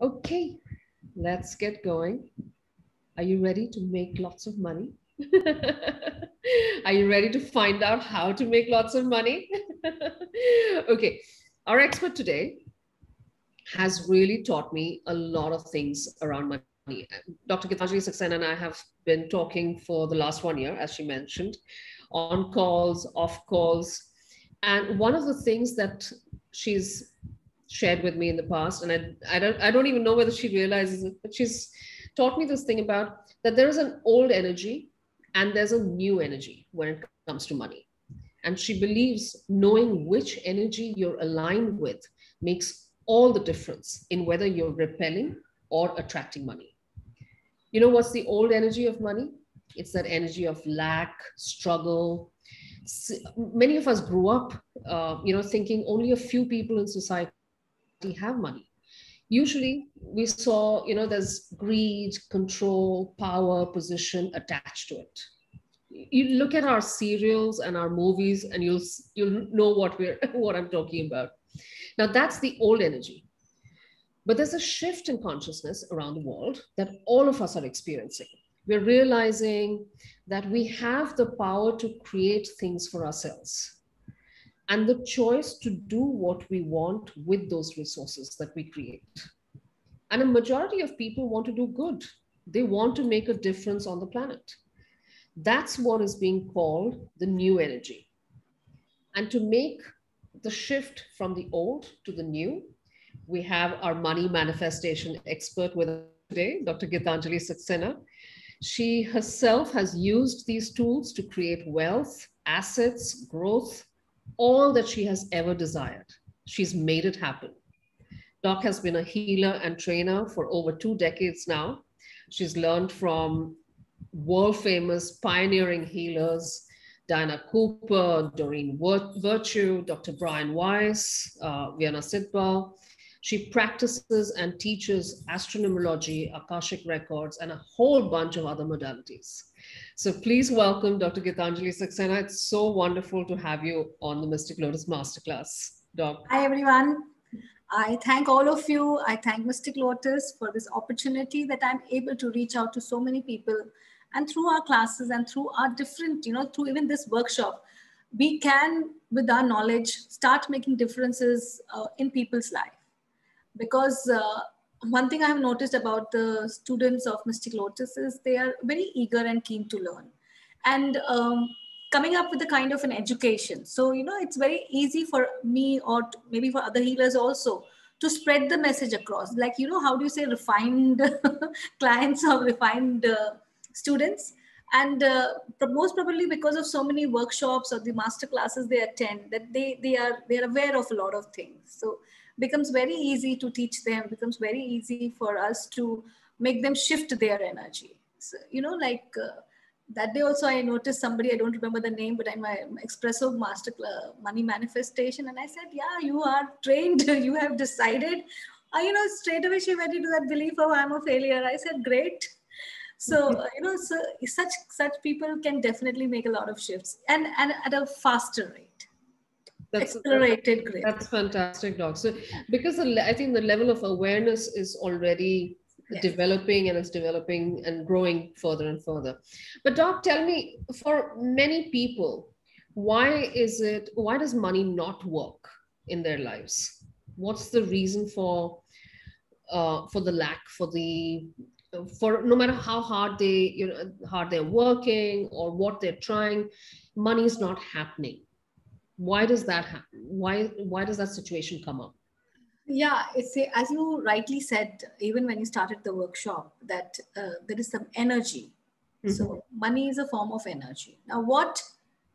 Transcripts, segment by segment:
Okay, let's get going. Are you ready to make lots of money? Are you ready to find out how to make lots of money? Okay, our expert today has really taught me a lot of things around money. Dr. Geetanjali Saxena and I have been talking for the last 1 year, as she mentioned, on calls, off calls. And one of the things that she's shared with me in the past, and I don't even know whether she realizes it, but she's taught me this thing about that there is an old energy and there's a new energy when it comes to money. And she believes knowing which energy you're aligned with makes all the difference in whether you're repelling or attracting money. You know what's the old energy of money? It's that energy of lack, struggle. Many of us grew up, thinking only a few people in society have money. Usually we saw, there's greed, control, power, position attached to it. You look at our serials and our movies and you'll know what I'm talking about. Now that's the old energy. But there's a shift in consciousness around the world that all of us are experiencing. We're realizing that we have the power to create things for ourselves and the choice to do what we want with those resources that we create. And a majority of people want to do good. They want to make a difference on the planet. That's what is being called the new energy. And to make the shift from the old to the new, we have our money manifestation expert with us today, Dr. Geetanjali Saxena. She herself has used these tools to create wealth, assets, growth, all that she has ever desired. She's made it happen. Doc has been a healer and trainer for over 2 decades now. She's learned from world famous pioneering healers, Diana Cooper, Doreen Virtue, Dr. Brian Weiss, Vienna Sitwell. She practices and teaches astronomology, Akashic records, and a whole bunch of other modalities. So please welcome Dr. Geetanjali Saxena. It's so wonderful to have you on the Mystic Lotus Masterclass, Doc. Hi, everyone. I thank all of you. I thank Mystic Lotus for this opportunity that I'm able to reach out to so many people. And through our classes and through our different, through even this workshop, we can, with our knowledge, start making differences in people's life. Because one thing I have noticed about the students of Mystic Lotus is they are very eager and keen to learn. And coming up with a kind of an education. So, it's very easy for me or maybe for other healers also to spread the message across. Like, how do you say refined clients or refined students? And most probably because of so many workshops or the master classes they attend, that they are aware of a lot of things. So becomes very easy to teach them, becomes very easy for us to make them shift their energy. So, that day also I noticed somebody, I don't remember the name, but in my Espresso Master Money Manifestation. And I said, yeah, you are trained, you have decided. Straight away she went into that belief of I'm a failure. I said, great. So, so such people can definitely make a lot of shifts and at a faster rate. Accelerated growth. That's fantastic, Doc. So because I think the level of awareness is already developing and it's developing and growing further and further. But Doc, tell me, for many people, why does money not work in their lives? What's the reason for the lack, for no matter how hard they're working or what they're trying, money is not happening. Why does that happen? Why does that situation come up? Yeah, it's as you rightly said, even when you started the workshop, that there is some energy. Mm-hmm. So money is a form of energy. Now,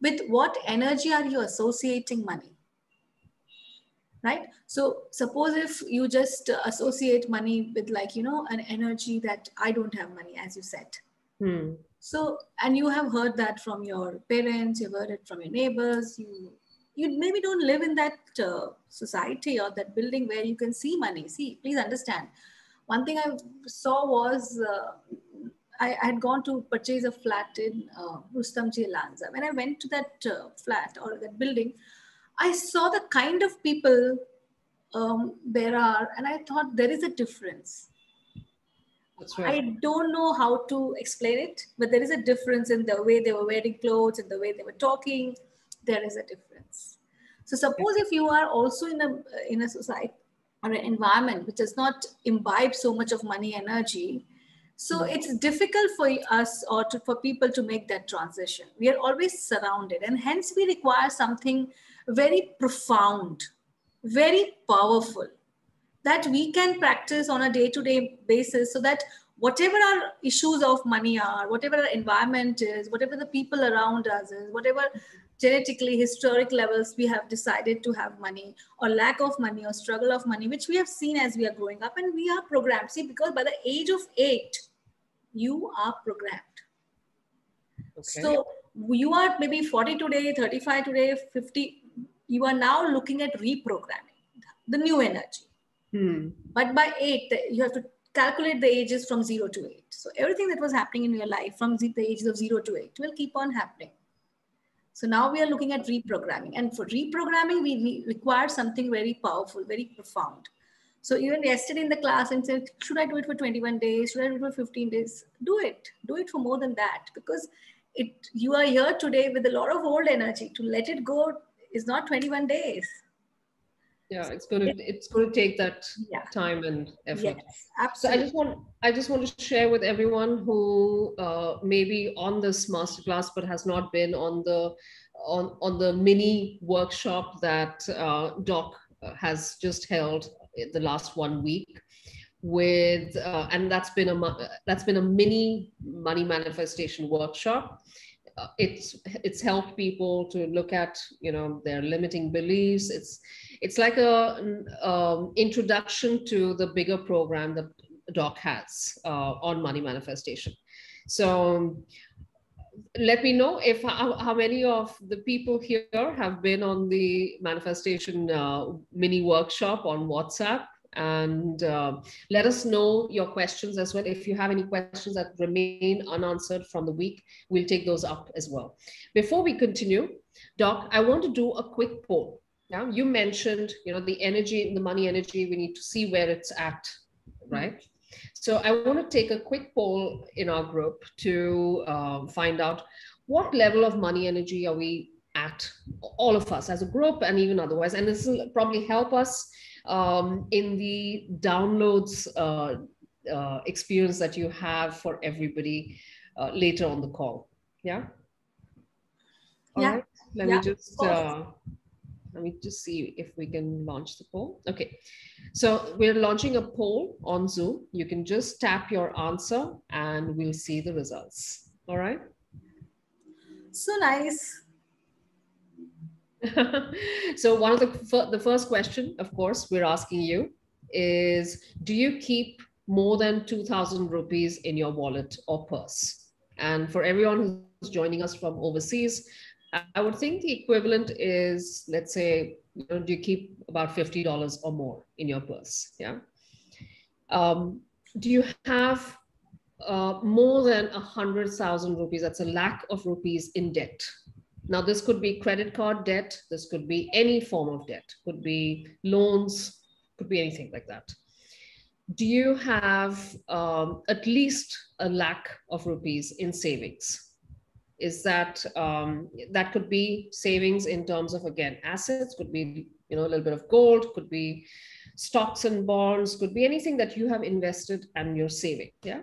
with what energy are you associating money? Right? So suppose if you just associate money with an energy that I don't have money, as you said. Hmm. So, and you have heard that from your parents, you've heard it from your neighbors, you maybe don't live in that society or that building where you can see money. See, please understand. One thing I saw was I had gone to purchase a flat in Rustamji Lanza. When I went to that flat or that building, I saw the kind of people and I thought there is a difference. That's right. I don't know how to explain it, but there is a difference in the way they were wearing clothes, in the way they were talking. There is a difference. So suppose if you are also in a society or an environment which does not imbibe so much of money energy, so it's difficult for us or for people to make that transition. We are always surrounded, and hence we require something very profound, very powerful, that we can practice on a day-to-day basis, so that whatever our issues of money are, whatever our environment is, whatever the people around us is, whatever genetically historic levels we have decided to have money or lack of money or struggle of money, which we have seen as we are growing up, and we are programmed. See, because by the age of 8 you are programmed. Okay. So you are maybe 40 today, 35 today, 50, you are now looking at reprogramming the new energy. But by 8, you have to calculate the ages from 0 to 8. So everything that was happening in your life from the ages of 0 to 8 will keep on happening. So now we are looking at reprogramming. And for reprogramming, we require something very powerful, very profound. So even yesterday in the class, I said, should I do it for 21 days? Should I do it for 15 days? Do it. Do it for more than that. Because you are here today with a lot of old energy. To let it go is not 21 days. Yeah, it's going to take that time and effort. Yes, absolutely. So I just want to share with everyone who may be on this masterclass but has not been on the mini workshop that Doc has just held in the last 1 week with and that's been a mini money manifestation workshop. It's helped people to look at their limiting beliefs. It's like a introduction to the bigger program that Doc has on money manifestation. So let me know if how many of the people here have been on the manifestation mini workshop on WhatsApp, and let us know your questions as well. If you have any questions that remain unanswered from the week, we'll take those up as well. Before we continue, Doc, I want to do a quick poll. Now, you mentioned, the energy, the money energy, we need to see where it's at, right? So I want to take a quick poll in our group to find out what level of money energy are we at, all of us as a group and even otherwise. And this will probably help us in the downloads experience that you have for everybody later on the call. Yeah? All right. Let me just see if we can launch the poll. Okay. So we're launching a poll on Zoom. You can just tap your answer and we'll see the results. All right. So nice. So one of the first question, of course, we're asking you is, do you keep more than 2,000 rupees in your wallet or purse? And for everyone who's joining us from overseas, I would think the equivalent is, let's say, do you keep about $50 or more in your purse? Yeah. Do you have more than 100,000 rupees? That's a lakh of rupees in debt. Now, this could be credit card debt. This could be any form of debt. Could be loans. Could be anything like that. Do you have at least a lakh of rupees in savings? Is that that could be savings in terms of, again, assets, could be a little bit of gold, could be stocks and bonds, could be anything that you have invested and you're saving. Yeah.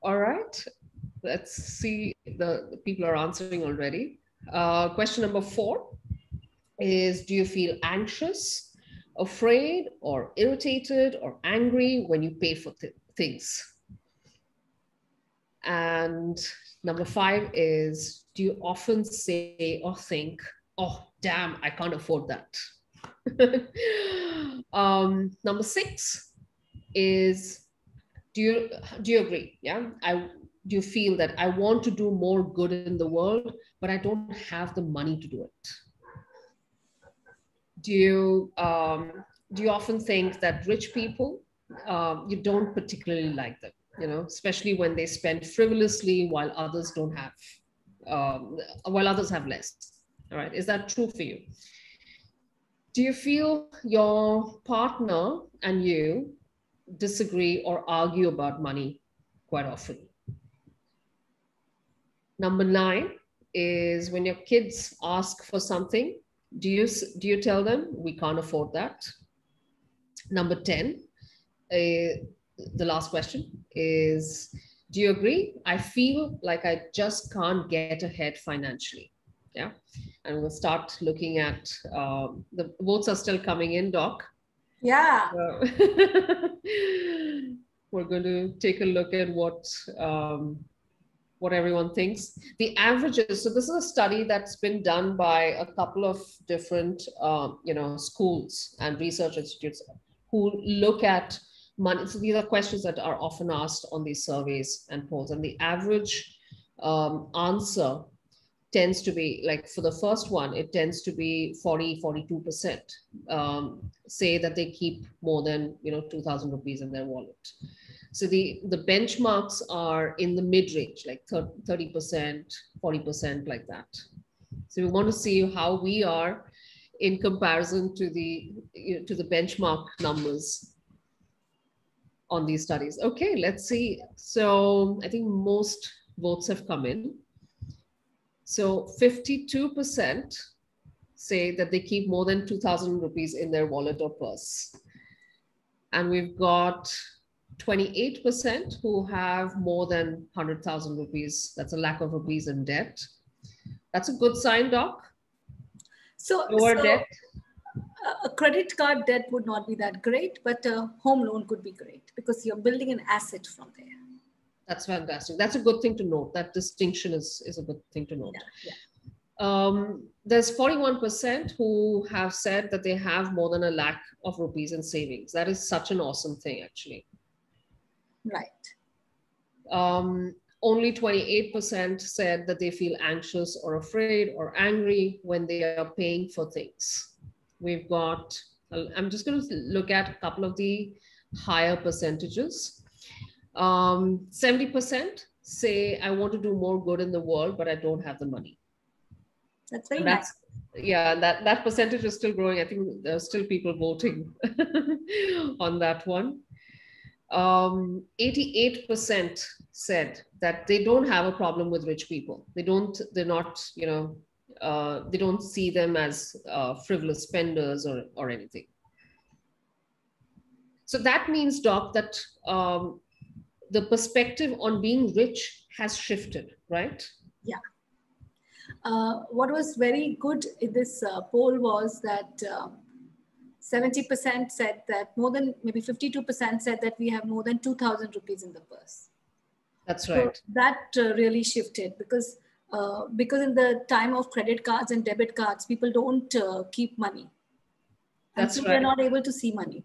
All right. Let's see, the people are answering already. Question number 4 is, do you feel anxious, afraid, or irritated or angry when you pay for things? And number 5 is, do you often say or think, oh, damn, I can't afford that? Number 6 is, do you agree? Yeah. Do you feel that I want to do more good in the world, but I don't have the money to do it? Do you often think that rich people, you don't particularly like them, especially when they spend frivolously while others don't have, while others have less? All right. Is that true for you? Do you feel your partner and you disagree or argue about money quite often? Number 9 is when your kids ask for something, do you tell them we can't afford that? Number 10, the last question is, do you agree? I feel like I just can't get ahead financially. Yeah. And we'll start looking at the votes are still coming in, Doc. Yeah. We're going to take a look at what everyone thinks. The averages. So this is a study that's been done by a couple of different, schools and research institutes who look at money. So these are questions that are often asked on these surveys and polls, and the average answer tends to be, like, for the first one, it tends to be 42% say that they keep more than 2,000 rupees in their wallet. So the benchmarks are in the mid range, like 30%, 40%, like that. So we want to see how we are in comparison to the benchmark numbers on these studies. Okay, let's see. So I think most votes have come in. So 52% say that they keep more than 2,000 rupees in their wallet or purse. And we've got 28% who have more than 100,000 rupees. That's a lakh of rupees in debt. That's a good sign, Doc. Lower debt. A credit card debt would not be that great, but a home loan could be great because you're building an asset from there. That's fantastic. That's a good thing to note. That distinction is a good thing to note. Yeah. There's 41% who have said that they have more than a lakh of rupees in savings. That is such an awesome thing, actually. Right. Only 28% said that they feel anxious or afraid or angry when they are paying for things. We've got, I'm just going to look at a couple of the higher percentages. 70% say, I want to do more good in the world, but I don't have the money. That's very nice. Yeah, that percentage is still growing. I think there are still people voting on that one. 88% said that they don't have a problem with rich people. They don't see them as frivolous spenders or anything. So that means, Doc, that the perspective on being rich has shifted, right? Yeah. What was very good in this poll was that 70% said that maybe 52% said that we have more than 2,000 rupees in the purse. That's right. So that really shifted because in the time of credit cards and debit cards, people don't keep money. And so they're not able to see money.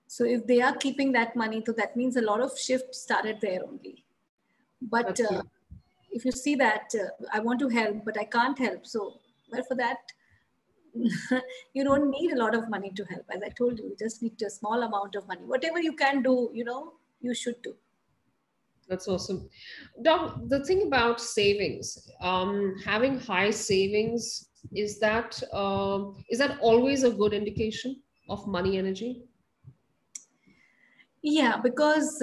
So if they are keeping that money, so that means a lot of shift started there only. But if you see that I want to help, but I can't help. So, well, for that, you don't need a lot of money to help. As I told you, you just need a small amount of money. Whatever you can do, you should do. That's awesome. Doc, the thing about savings, having high savings, is that always a good indication of money energy? Yeah, because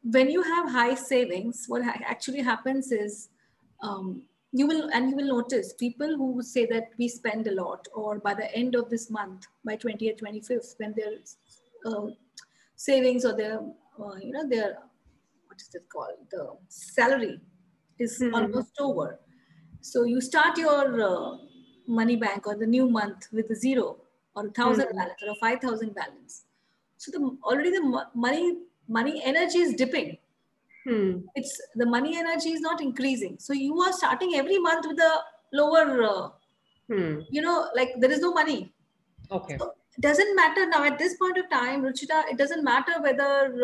when you have high savings, what actually happens is you will notice people who say that we spend a lot, or by the end of this month, by 20th, 25th, when their savings or their what is it called? The salary is almost over. So you start your money bank or the new month with a 0 or 1,000 balance or a 5,000 balance. So already the money energy is dipping. It's the money energy is not increasing. So you are starting every month with a lower, like there is no money. Okay. So it doesn't matter now at this point of time, Ruchira, it doesn't matter whether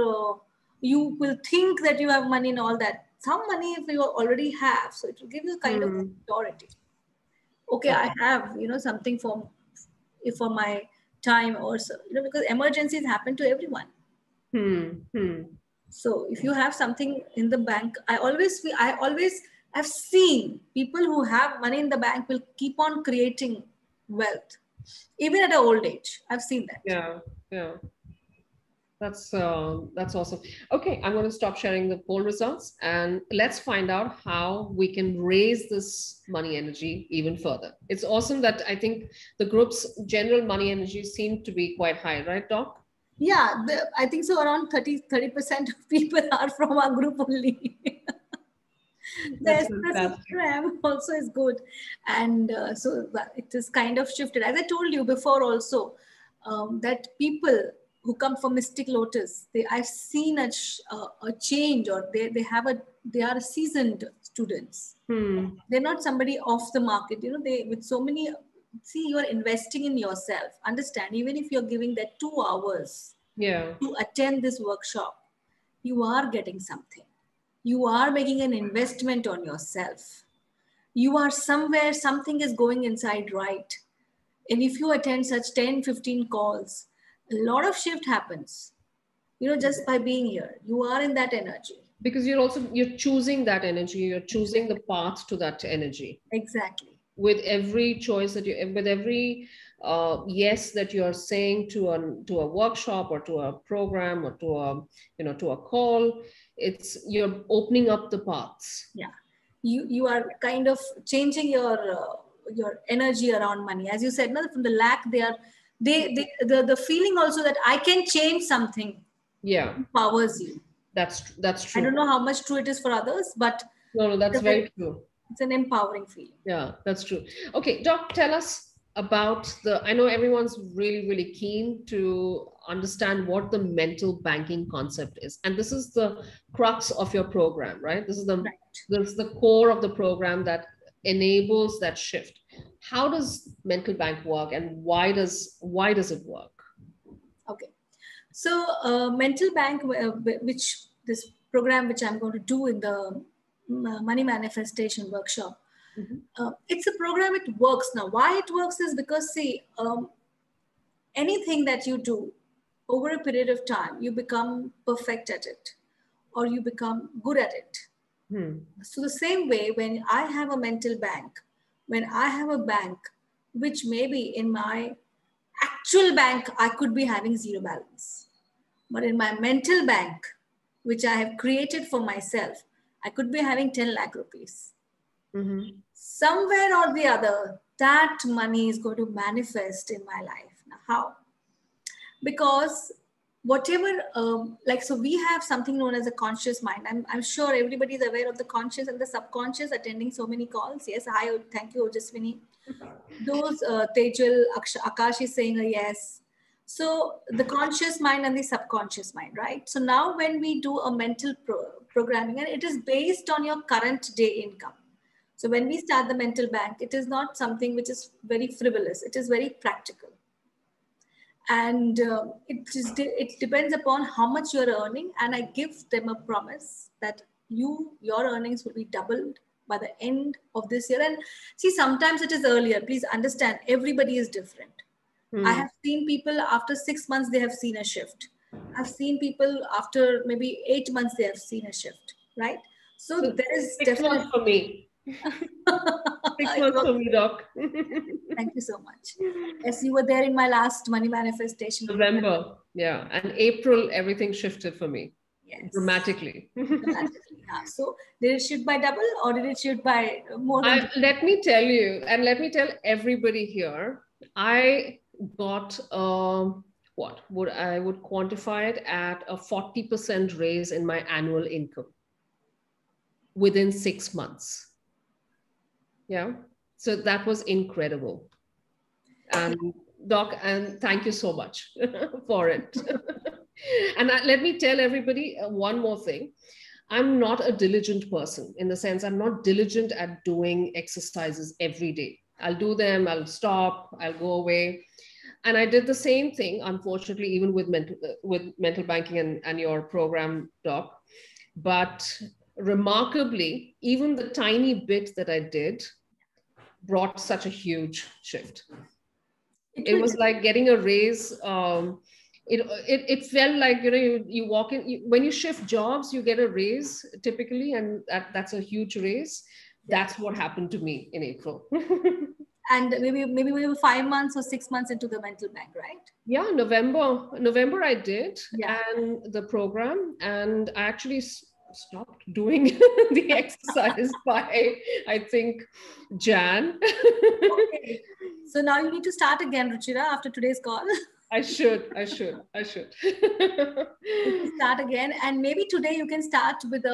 you will think that you have money and all that. Some money if you already have, so it will give you kind of security. Okay, I have, something for my time or so, because emergencies happen to everyone. So if you have something in the bank, I always have seen people who have money in the bank will keep on creating wealth. even at an old age. I've seen that. Yeah, yeah. That's awesome. Okay, I'm going to stop sharing the poll results and let's find out how we can raise this money energy even further. It's awesome that I think the group's general money energy seemed to be quite high, right, Doc? Yeah, I think so. Around 30% of people are from our group only. The That's espresso fantastic. program also is good, and so it is kind of shifted. As I told you before, also that people who come from Mystic Lotus, I've seen a change, or they are seasoned students. Hmm. They're not somebody off the market. You know, they with so many. See, you are investing in yourself. Understand, even if you're giving that 2 hours Yeah. to attend this workshop, you are getting something. You are making an investment on yourself. You are somewhere, something is going inside right. And if you attend such 10, 15 calls, a lot of shift happens, just by being here. You are in that energy. Because you're choosing that energy, you're choosing the path to that energy. Exactly. With every choice that with every yes that you're saying to a workshop or to a program or to a call, you're opening up the paths. Yeah. You are kind of changing your energy around money. As you said, no, from the lack, the feeling also that I can change something Yeah, empowers you. that's I don't true. know how much true it is for others, but No, that's it's a very true. it's an empowering feeling. Yeah, that's true. Okay, Doc, tell us about I know everyone's really, really keen to understand what the mental banking concept is. And this is the crux of your program, right? Right. This is the core of the program that enables that shift. How does mental bank work and why does it work? Okay. So, mental bank, which this program, which I'm going to do in the money manifestation workshop, Mhm. it's a program. It works now. Why it works is because, see, anything that you do over a period of time, you become perfect at it, or you become good at it. Hmm. So the same way, when I have a mental bank, when I have a bank, which maybe in my actual bank I could be having zero balance, but in my mental bank, which I have created for myself, I could be having 10 lakh rupees. Mhm. Somewhere or the other, that money is going to manifest in my life. Now, how? Because whatever, so we have something known as a conscious mind. I'm sure everybody is aware of the conscious and the subconscious, attending so many calls. Yes, hi, thank you, Ojaswini. Those Tejal, Akash is saying a yes. So the conscious mind and the subconscious mind, right? So now when we do a mental programming, and it is based on your current day income. So when we start the mental bank, it is not something which is very frivolous. It is very practical, and it depends upon how much you're earning. And I give them a promise that your earnings will be doubled by the end of this year. And see, sometimes it is earlier. Please understand, everybody is different. I Hmm. have seen people after 6 months, they have seen a shift. I've seen people after maybe 8 months, they have seen a shift, right? So So there is 6 months definitely for me. 6 months for me, Doc. thank you so much. Yes, you were there in my last money manifestation program. November, yeah, and April, everything shifted for me Yes. dramatically. Dramatically. Yeah. So did it shoot by double, or did it shoot by more than double? Let me tell you, and let me tell everybody here, I got what would I would quantify it at a 40% raise in my annual income within 6 months. Yeah. So that was incredible. And Doc, and thank you so much for it. And let me tell everybody one more thing. I'm not a diligent person, in the sense I'm not diligent at doing exercises every day. I'll do them, I'll stop, I'll go away. And I did the same thing, unfortunately, even with mental banking and your program, Doc. But remarkably, even the tiny bit that I did brought such a huge shift. It It will. was like getting a raise. It felt like, you walk in, when you shift jobs, you get a raise typically, and that's a huge raise. Yeah. That's what happened to me in April. And maybe we were 5 months or 6 months into the mental bank, right? Yeah, November I did, Yeah. and the program, and I actually stopped doing the exercise by, I think, Jan. Okay. So now you need to start again, Ruchira, after today's call. I should. You can start again, and maybe today you can start with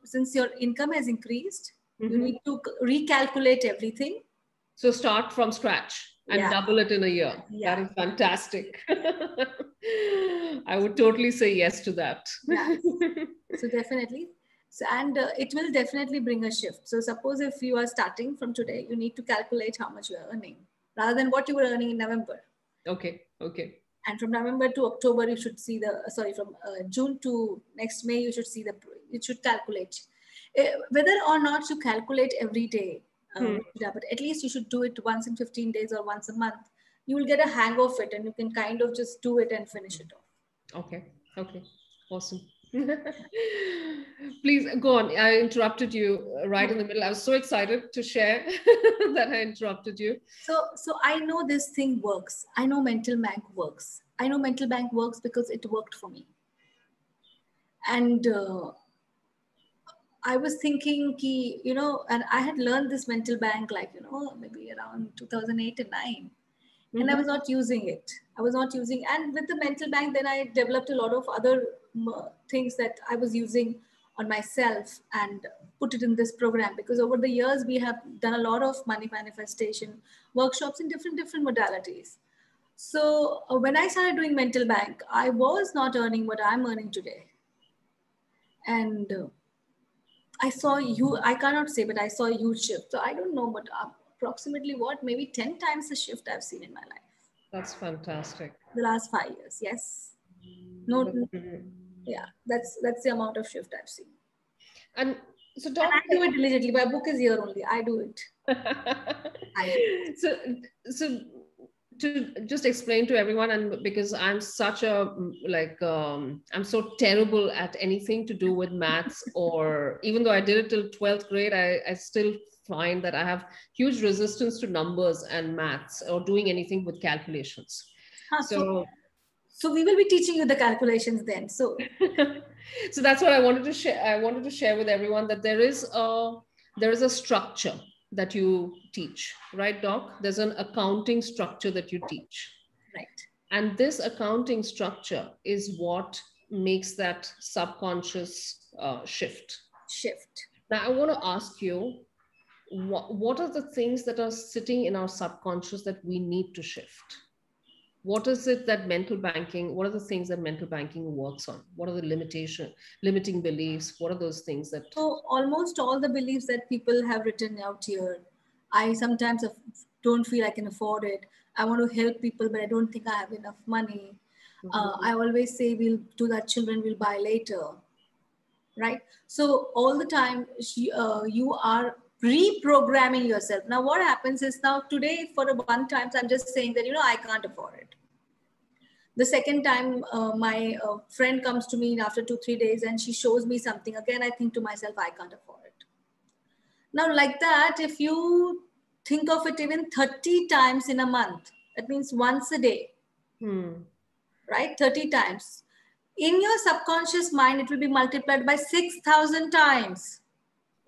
since your income has increased, you Mhm. need to recalculate everything. So start from scratch and Yeah. double it in a year. Yeah. That is fantastic. I would totally say yes to that. Yeah. So definitely. So, and it will definitely bring a shift. So suppose if you are starting from today, you need to calculate how much you are earning rather than what you were earning in November. Okay. And from November to October, you should see sorry, from June to next May, you should see you should calculate. Whether or not you calculate every day, Hmm. but at least you should do it once in 15 days or once a month. You will get a hang of it and you can kind of just do it and finish it off. Okay. Awesome. Please go on. I interrupted you right in the middle. I was so excited to share that I interrupted you. So I know this thing works. I know mental bank works. I know mental bank works because it worked for me. And I was thinking, and I had learned this mental bank like, maybe around 2008 and 9. And I Mhm. was not using it. I was not using, and with the mental bank, then I developed a lot of other things that I was using on myself and put it in this program, because over the years we have done a lot of money manifestation workshops in different modalities. So when I started doing mental bank, I was not earning what I'm earning today. And I saw you, I cannot say, but I saw a huge shift. So I don't know, but approximately what, maybe 10 times the shift I've seen in my life. That's fantastic. The last 5 years, yes. No, That's brilliant. yeah, that's the amount of shift I've seen. And so, And I Doc, do it diligently. My book is here only. I do it. I do. so so to just explain to everyone, and because I'm such a I'm so terrible at anything to do with maths, or even though I did it till 12th grade, I still find that I have huge resistance to numbers and maths or doing anything with calculations. Huh, So so we will be teaching you the calculations then. So so that's what I wanted to share. I wanted to share with everyone that there is a structure that you teach, right, Doc? There's an accounting structure that you teach. right, And this accounting structure is what makes that subconscious shift. shift. Now, I want to ask you, what are the things that are sitting in our subconscious that we need to shift? What is it that mental banking, what are the things that mental banking works on? What are the limiting beliefs? What are those things that... So almost all the beliefs that people have written out here, I sometimes don't feel I can afford it. I want to help people, but I don't think I have enough money. I always say we'll do that. Children will buy later, right? So all the time you are reprogramming yourself. Now what happens is, now today for a one time I'm just saying that I can't afford it. The second time my friend comes to me after 2-3 days and she shows me something, again I think to myself, I can't afford it. Now like that, if you think of it even 30 times in a month, that means once a day, right? 30 times. In your subconscious mind, it will be multiplied by 6,000 times.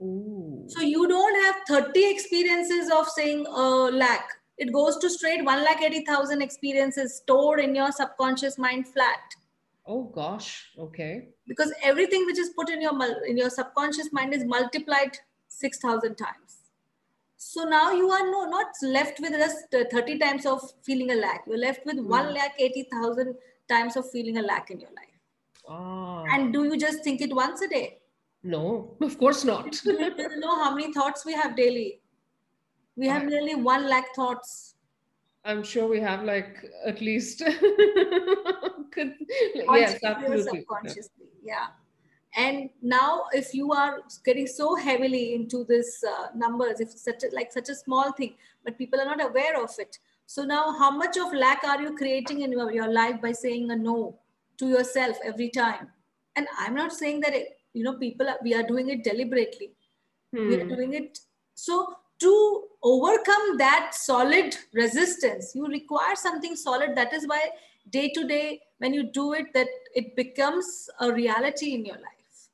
Ooh. So you don't have 30 experiences of saying lakh. It goes to straight 1,80,000 experiences stored in your subconscious mind flat. Oh gosh, okay. Because everything which is put in your subconscious mind is multiplied 6,000 times. So now you are not left with just 30 times of feeling a lack. You're left with 1,80,000 times of feeling a lack in your life. Ah, And do you just think it once a day? no, of course not. Do you know how many thoughts we have daily? We have nearly 1 lakh thoughts. I'm sure we have like at least yes, Consciously or absolutely. subconsciously, yeah. And now if you are getting so heavily into this numbers, if such a small thing, but people are not aware of it. So now how much of lack are you creating in your life by saying a no to yourself every time? And I'm not saying that people we are doing it deliberately. We are doing it. So to overcome that solid resistance, you require something solid. That is why day to day, when you do it, that it becomes a reality in your life.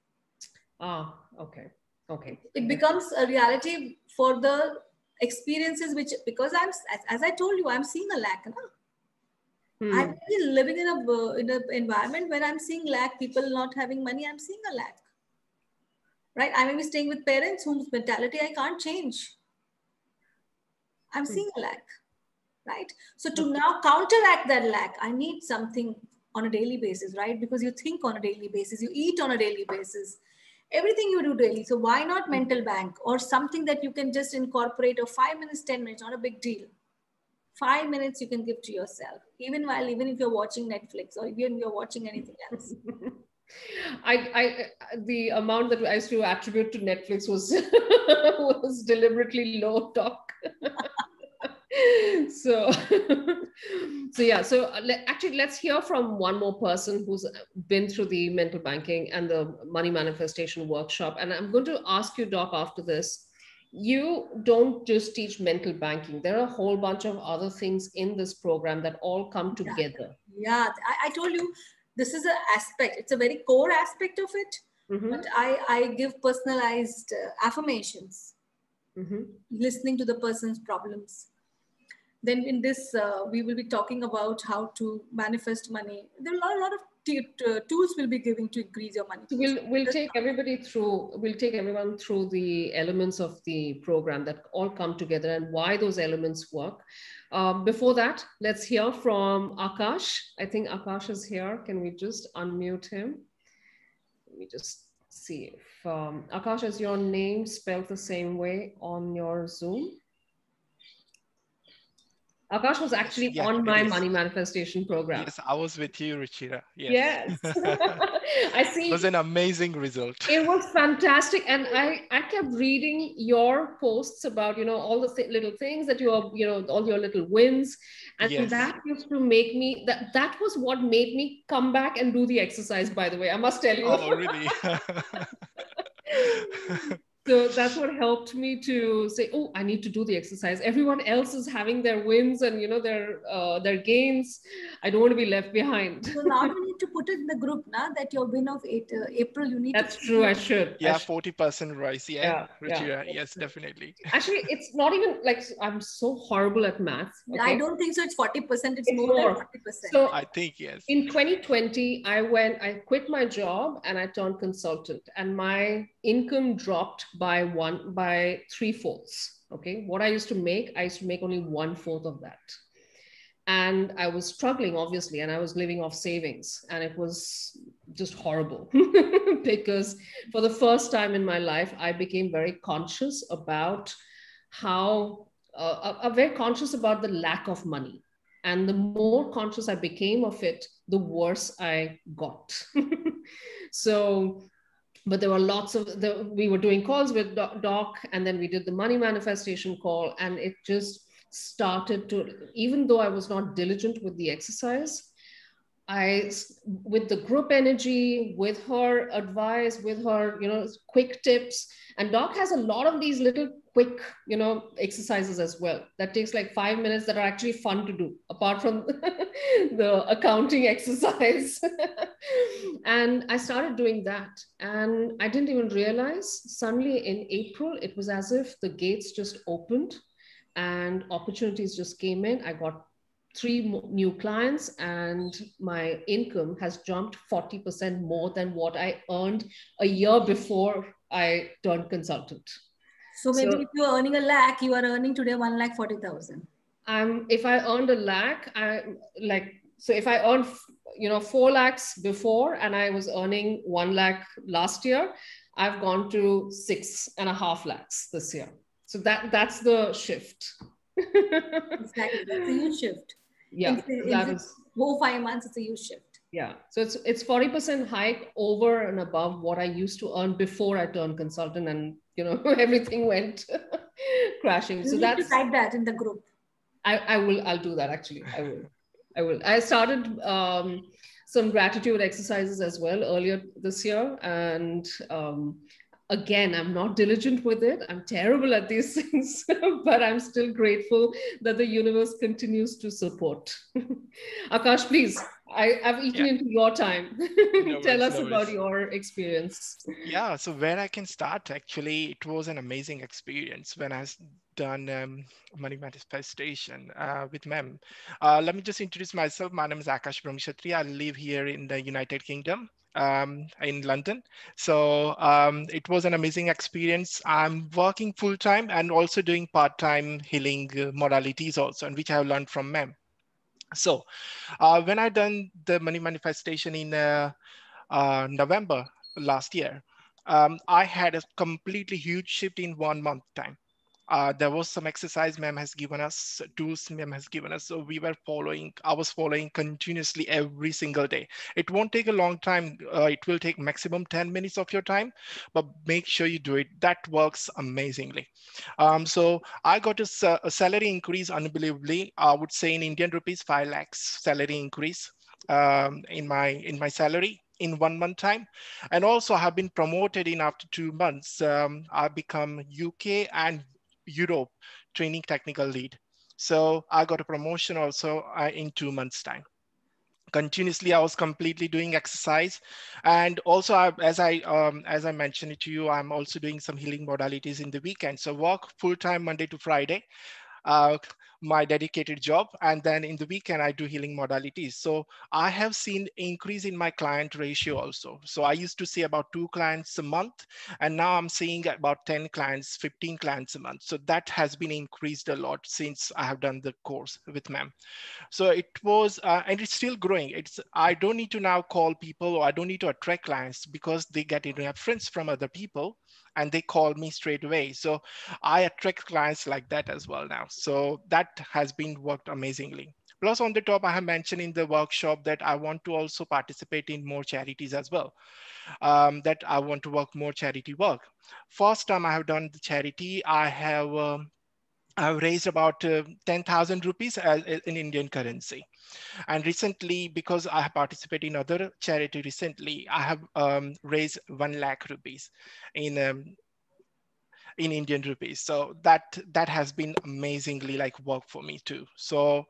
Ah, okay. Okay. It becomes a reality for the experiences which, because as I told you, I'm seeing a lack. Na? I'm really living in a environment where I'm seeing lack, people not having money, I'm seeing a lack. Right? I may be staying with parents whose mentality I can't change. I'm seeing a lack. Right? So to now counteract that lack, I need something on a daily basis, right? Because you think on a daily basis, you eat on a daily basis, everything you do daily. So why not mental bank or something that you can just incorporate, or 5 minutes, 10 minutes, not a big deal. 5 minutes you can give to yourself, even if you're watching Netflix or even if you're watching anything else. The amount that I used to attribute to Netflix was was deliberately low talk. So so yeah, so actually let's hear from one more person who's been through the mental banking and the money manifestation workshop. And I'm going to ask you, Doc, after this, you don't just teach mental banking. There are a whole bunch of other things in this program that all come together. Yeah, I told you, this is an aspect, it's a very core aspect of it. But I give personalized affirmations, listening to the person's problems. Then in this, we will be talking about how to manifest money. There are a lot of tools we'll be giving to increase your money. So we'll take everyone through the elements of the program that all come together and why those elements work. Before that, let's hear from Akash. I think Akash is here. Can we just unmute him? Let me just see if Akash, is your name spelled the same way on your Zoom? Akash was actually on my money manifestation program. Yes, I was with you, Ruchira. Yes. I see. It was an amazing result. It was fantastic. And I kept reading your posts about, all the little things that all your little wins. And that used to make me, that was what made me come back and do the exercise, by the way, I must tell you. Oh, really? So that's what helped me to say, oh, I need to do the exercise. Everyone else is having their wins and their gains. I don't want to be left behind. So now you need to put it in the group now that your win of April, you need That's to. True, I should. Yeah, I should. 40% rise. Yeah, Ruchira, yes, definitely. Actually, it's not even like I'm so horrible at math. Okay? I don't think so. It's 40%. It's more than 40%. So I think, yes. In 2020, I quit my job and I turned consultant, and my income dropped by 3/4. Okay. What I used to make only 1/4 of that. And I was struggling, obviously, and I was living off savings, and it was just horrible because for the first time in my life, I became very conscious about very conscious about the lack of money. And the more conscious I became of it, the worse I got. So, but there were we were doing calls with Doc, and then we did the money manifestation call, and it just started to, even though I was not diligent with the exercise, with the group energy, with her advice, with her, quick tips, and Doc has a lot of these little quick, exercises as well. That takes like 5 minutes that are actually fun to do, apart from the accounting exercise. And I started doing that, and I didn't even realize, suddenly in April, it was as if the gates just opened and opportunities just came in. I got 3 new clients, and my income has jumped 40% more than what I earned a year before I turned consultant. So maybe if you're earning 1 lakh, you are earning today 1,40,000. If I earned 1 lakh, so if I earned 4 lakhs before and I was earning 1 lakh last year, I've gone to 6.5 lakhs this year. So that's the shift. Exactly, that's a huge shift. Yeah, in 4-5 months, it's a huge shift. Yeah, so it's 40% hike over and above what I used to earn before I turned consultant, and everything went crashing. You need to type that in the group. I'll do that, actually. I will. I started some gratitude exercises as well earlier this year, and Again, I'm not diligent with it. I'm terrible at these things, but I'm still grateful that the universe continues to support. Akash, please, I've eaten Yeah, into your time. no Tell worries, us no about worries. your experience. Yeah, so where I can start, actually, it was an amazing experience when done money manifestation with MEM. Let me just introduce myself. My name is Akash Brahmachatri. I live here in the United Kingdom, in London. So it was an amazing experience. I'm working full time and also doing part-time healing modalities also, and which I have learned from MEM. So when I done the money manifestation in November last year, I had a completely huge shift in 1 month time. There was some exercise ma'am has given us, tools ma'am has given us. So I was following continuously every single day. It won't take a long time. It will take maximum 10 minutes of your time, but make sure you do it. That works amazingly. So I got a salary increase unbelievably. I would say in Indian rupees, 5 lakhs salary increase in my salary in 1 month time. And also I have been promoted in after 2 months. I become UK and Europe training technical lead. So I got a promotion also in 2 months time. Continuously I was completely doing exercise, and also as I mentioned it to you, I'm also doing some healing modalities in the weekend. So work full time Monday to Friday, uh, my dedicated job, and then in the weekend I do healing modalities. So I have seen increase in my client ratio also. So I used to see about 2 clients a month, and now I'm seeing about 10 clients, 15 clients a month. So that has been increased a lot since I have done the course with ma'am. So it was, and it's still growing. I don't need to now call people, or I don't need to attract clients, because they get a reference from other people and they call me straight away. So I attract clients like that as well now. So that has been worked amazingly. Plus on the top, I have mentioned in the workshop that I want to also participate in more charities as well. That I want to work more charity work. First time I have done the charity, I've raised about 10,000 rupees in Indian currency. And recently, because I have participated in other charity recently, I have raised 1 lakh rupees in in Indian rupees. So that has been amazingly like work for me too. So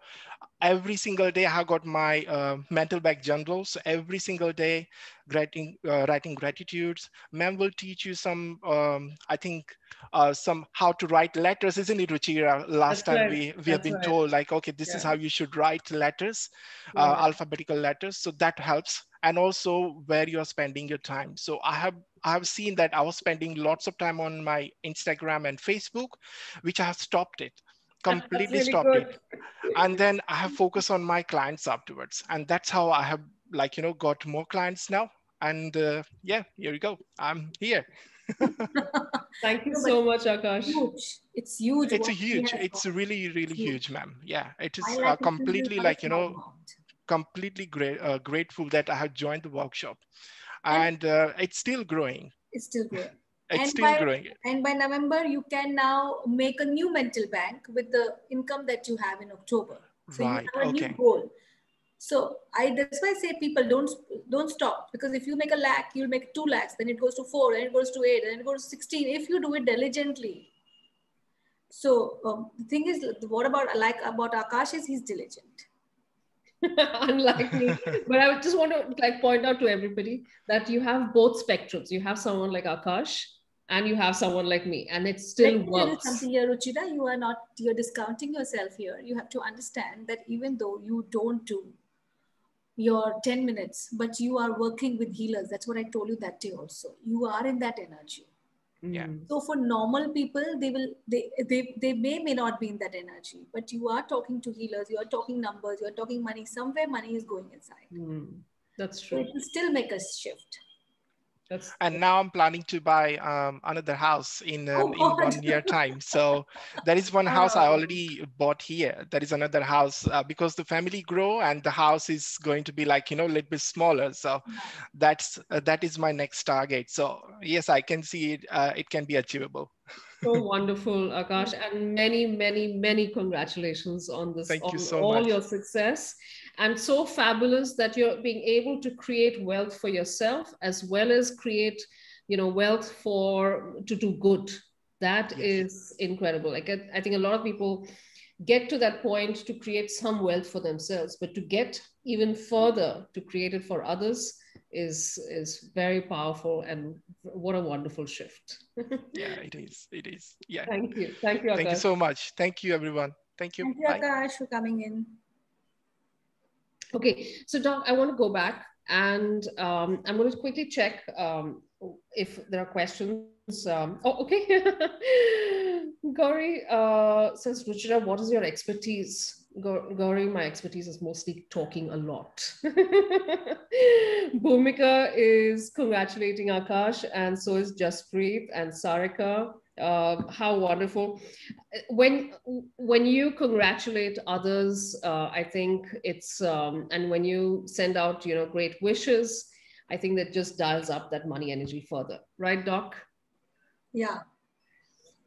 every single day I have got my mental back journals. Every single day, writing gratitudes. Ma'am will teach you some, I think, some how to write letters, isn't it, Ruchira? Last That's time right. we have That's been right. told like, okay, this is Yeah. how you should write letters, Yeah. alphabetical letters. So that helps, and also where you are spending your time. So I have seen that I was spending lots of time on my Instagram and Facebook, which I have stopped it, That's completely really stopped it. good. And then I have focused on my clients afterwards. And that's how I have, like, got more clients now. And yeah, here we go. I'm here. Thank you No, but so much, Akash. huge. It's huge It's a what he huge, has it's got. really, It's really huge, huge. ma'am. Yeah, it is 5 lakh rupees is completely not a like, small amount. completely grateful that I have joined the workshop. And And it's still growing. it's still growing. It's And still by growing. November, you can now make a new mental bank with the income that you have in October. So you Right. have a new Okay. goal. So that's why I say people don't stop, because if you make a lakh, you'll make 2 lakhs, then it goes to 4, then it goes to 8, then it goes to 16. If you do it diligently. So the thing is, what about about Akash is he's diligent. Unlike me. But I just want to like point out to everybody that you have both spectrums. You have someone like Akash and you have someone like me, and it Let still me tell you works. something here, Ruchira. You're discounting yourself here. You have to understand that even though you don't do your 10 minutes, but you are working with healers. That's what I told you that day also. You are in that energy. Yeah. Mm. So for normal people, they may not be in that energy, but you are talking to healers, you are talking numbers, you are talking money. Somewhere money is going inside. Mm. That's So true. it will still make us shift. And now I'm planning to buy another house Oh in God. 1 year time. So there is one house I Wow. already bought here. There is another house because the family grow and the house is going to be like, a little bit smaller. So that is my next target. So yes, I can see it. It can be achievable. So wonderful, Akash, and many, many, many congratulations on this, Thank you on so all much. your success. And so fabulous that you're being able to create wealth for yourself as well as create wealth to do good. That Yes. is incredible. Like I think a lot of people get to that point to create some wealth for themselves, but to get even further to create it for others is very powerful, and what a wonderful shift. Yeah, it is. It is. Yeah. Thank you, Thank you Akash. so much. Thank you, everyone. Thank you. Thank you, Bye. Akash, for coming in. Okay, so Doc, I want to go back, and I'm going to quickly check if there are questions. Oh, okay. Gauri says, Ruchira, what is your expertise? Gauri, my expertise is mostly talking a lot. Bhumika is congratulating Akash, and so is Jaspreet and Sarika. How wonderful. When you congratulate others, I think it's and when you send out great wishes, I think that just dials up that money energy further, right, Doc? Yeah.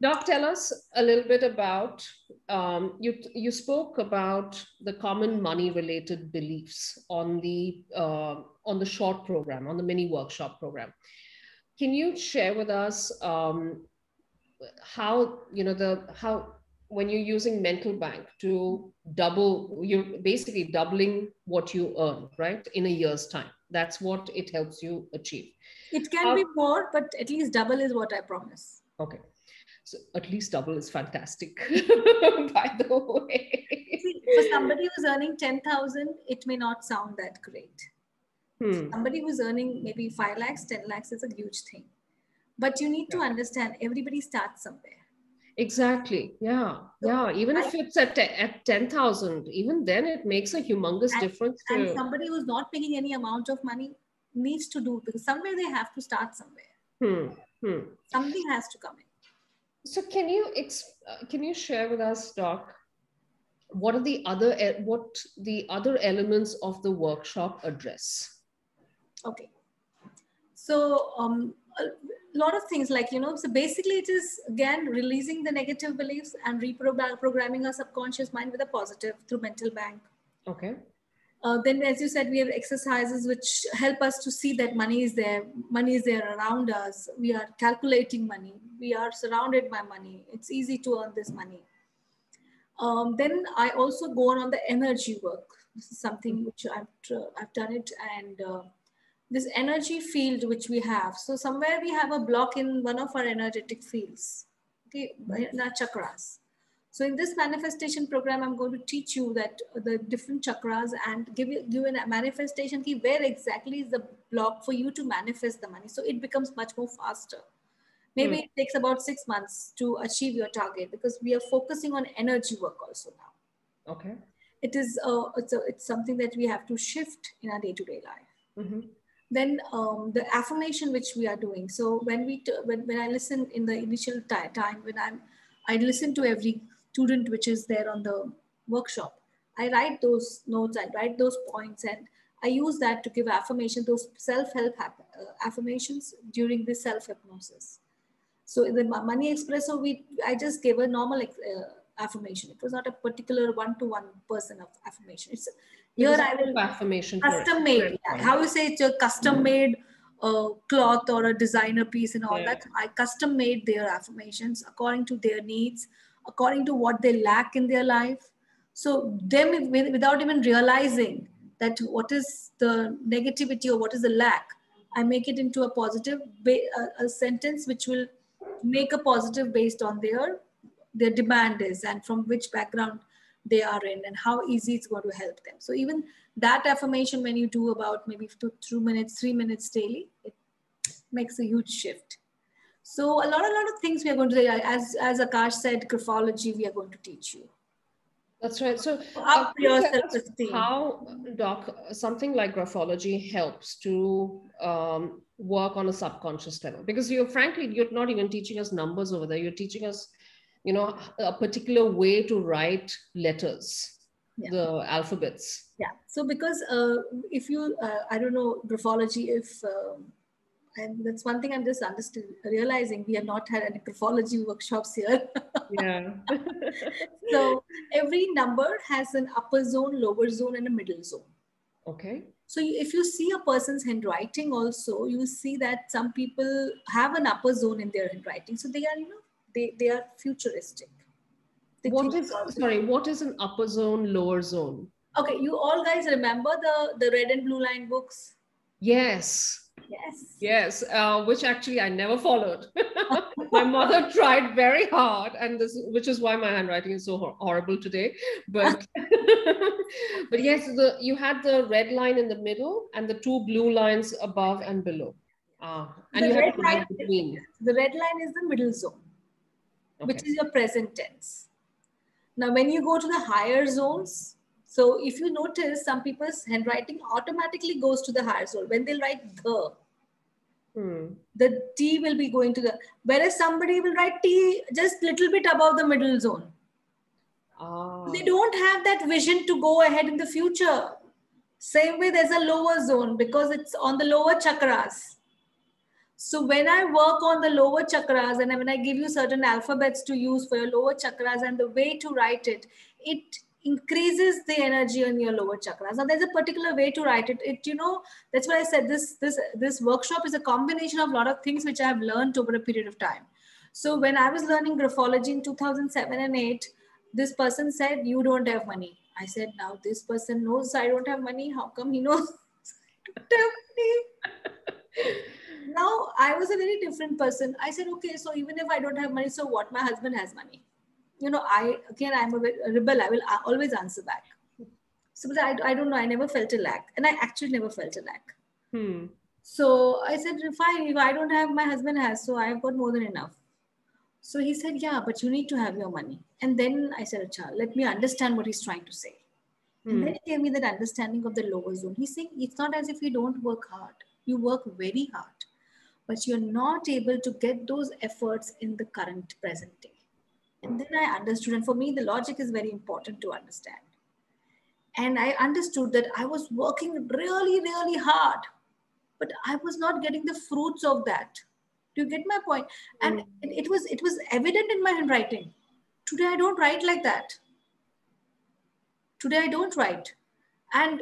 Doc, tell us a little bit about you spoke about the common money related beliefs on the short program, on the mini workshop program. Can you share with us how how when you're using mental bank to double, you're basically doubling what you earn, right, in a year's time? That's what it helps you achieve. It can be more, but at least double is what I promise. Okay, so at least double is fantastic. By the way, see, for somebody who's earning 10,000, it may not sound that great. Somebody who's earning maybe 5 lakhs, 10 lakhs is a huge thing. But you need to understand, everybody starts somewhere. Exactly. Yeah. So, yeah. Even if it's at 10,000, even then it makes a humongous difference. And somebody who's not making any amount of money needs to do, because somewhere they have to start somewhere. Something has to come in. So can you share with us, Doc, what are the other elements of the workshop address? Okay. So a lot of things, like, so basically it is again releasing the negative beliefs and reprogramming our subconscious mind with a positive through mental bank. Okay. Then, as you said, we have exercises which help us to see that money is there around us. We are calculating money. We are surrounded by money. It's easy to earn this money. Then I also go on the energy work. This is something which I've done it, and this energy field which we have. So somewhere we have a block in one of our energetic fields, okay, in our chakras. So in this manifestation program, I'm going to teach you that the different chakras and give you a manifestation key where exactly is the block for you to manifest the money. So it becomes much more faster. Maybe it takes about 6 months to achieve your target, because we are focusing on energy work also now. Okay. It is it's something that we have to shift in our day-to-day life. Then the affirmation which we are doing. So when I listen in the initial time, when I listen to every student which is there on the workshop, I write those notes, I write those points, and I use that to give affirmation, those self-help affirmations during this self-hypnosis. So in the Money Espresso, I just gave a normal affirmation. It was not a particular one-to-one person of affirmation. It's here I will affirmation custom made. Yeah. How you say it's a custom made cloth or a designer piece and all that. I custom made their affirmations according to their needs, according to what they lack in their life. So them, without even realizing that what is the negativity or what is the lack, I make it into a positive a sentence which will make a positive based on their demand is and from which background they are in and how easy it's going to help them. So even that affirmation, when you do about maybe 2 minutes, 3 minutes daily, it makes a huge shift. So a lot of things we are going to do. As Akash said, graphology, we are going to teach you. That's right. So up your self-esteem. How, Doc, something like graphology helps to work on a subconscious level? Because you're not even teaching us numbers over there. You're teaching us, a particular way to write letters, the alphabets. Yeah. So because if you, I don't know, graphology, if and that's one thing I'm just realizing, we have not had any graphology workshops here. Yeah. So every number has an upper zone, lower zone, and a middle zone. Okay. So if you see a person's handwriting also, you see that some people have an upper zone in their handwriting. So they are, they are futuristic. They What think is, about it. sorry, what is an upper zone, lower zone? Okay, you all guys remember the red and blue line books? Yes. Yes. Yes, which actually I never followed. My mother tried very hard, and which is why my handwriting is so horrible today. But but yes, you had the red line in the middle and the two blue lines above and below. And The you had red to line, write between. the red line is the middle zone, which Okay. is your present tense. Now, when you go to the higher zones, so if you notice, some people's handwriting automatically goes to the higher zone. When they write the T will be going to the, whereas somebody will write T just little bit above the middle zone. They don't have that vision to go ahead in the future. Same way, there's a lower zone because it's on the lower chakras. So when I work on the lower chakras and when I give you certain alphabets to use for your lower chakras and the way to write it, it increases the energy on your lower chakras. Now there's a particular way to write it. That's why I said this workshop is a combination of a lot of things which I have learned over a period of time. So when I was learning graphology in 2007 and 8, this person said, "You don't have money." I said, "Now this person knows I don't have money. How come he knows I don't have money?" Now I was a very different person. I said, okay, so even if I don't have money, so what? My husband has money. I'm a rebel. I will always answer back. So but I don't know. I never felt a lack, and I actually never felt a lack. So I said, fine. If I don't have, my husband has, so I've got more than enough. So he said, yeah, but you need to have your money. And then I said, Acha, let me understand what he's trying to say. And then he gave me that understanding of the lower zone. He's saying it's not as if you don't work hard. You work very hard, but you're not able to get those efforts in the current present day. And then I understood, and for me, the logic is very important to understand. And I understood that I was working really, really hard, but I was not getting the fruits of that. Do you get my point? And it was evident in my handwriting. Today I don't write like that. Today I don't write. And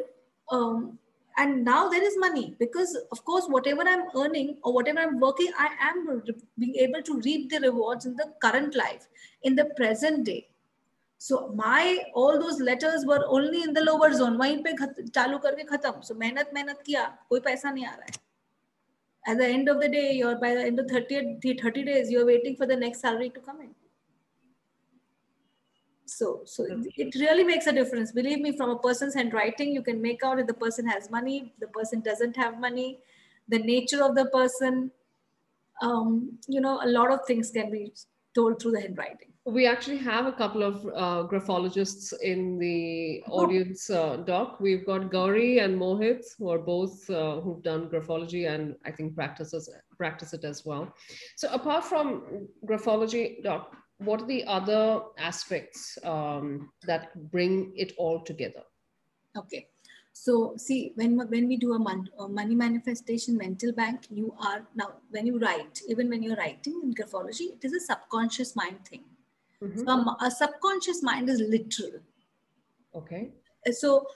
now there is money because of course whatever I'm earning or whatever I'm working, I am being able to reap the rewards in the current life, in the present day. So all those letters were only in the lower zone. वहीं पे चालू करके खत्म. So मेहनत किया, कोई पैसा नहीं आ रहा है. At the end of the day, by the end of 30 days, you're waiting for the next salary to come in. So it really makes a difference. Believe me, from a person's handwriting, you can make out if the person has money, the person doesn't have money, the nature of the person. A lot of things can be told through the handwriting. We actually have a couple of graphologists in the audience, Doc. We've got Gauri and Mohit, who are both who've done graphology and I think practice it as well. So apart from graphology, Doc, what are the other aspects that bring it all together? Okay. So see, when we do a money manifestation mental bank, when you write, even when you're writing in graphology, it is a subconscious mind thing. So a subconscious mind is literal. Okay. So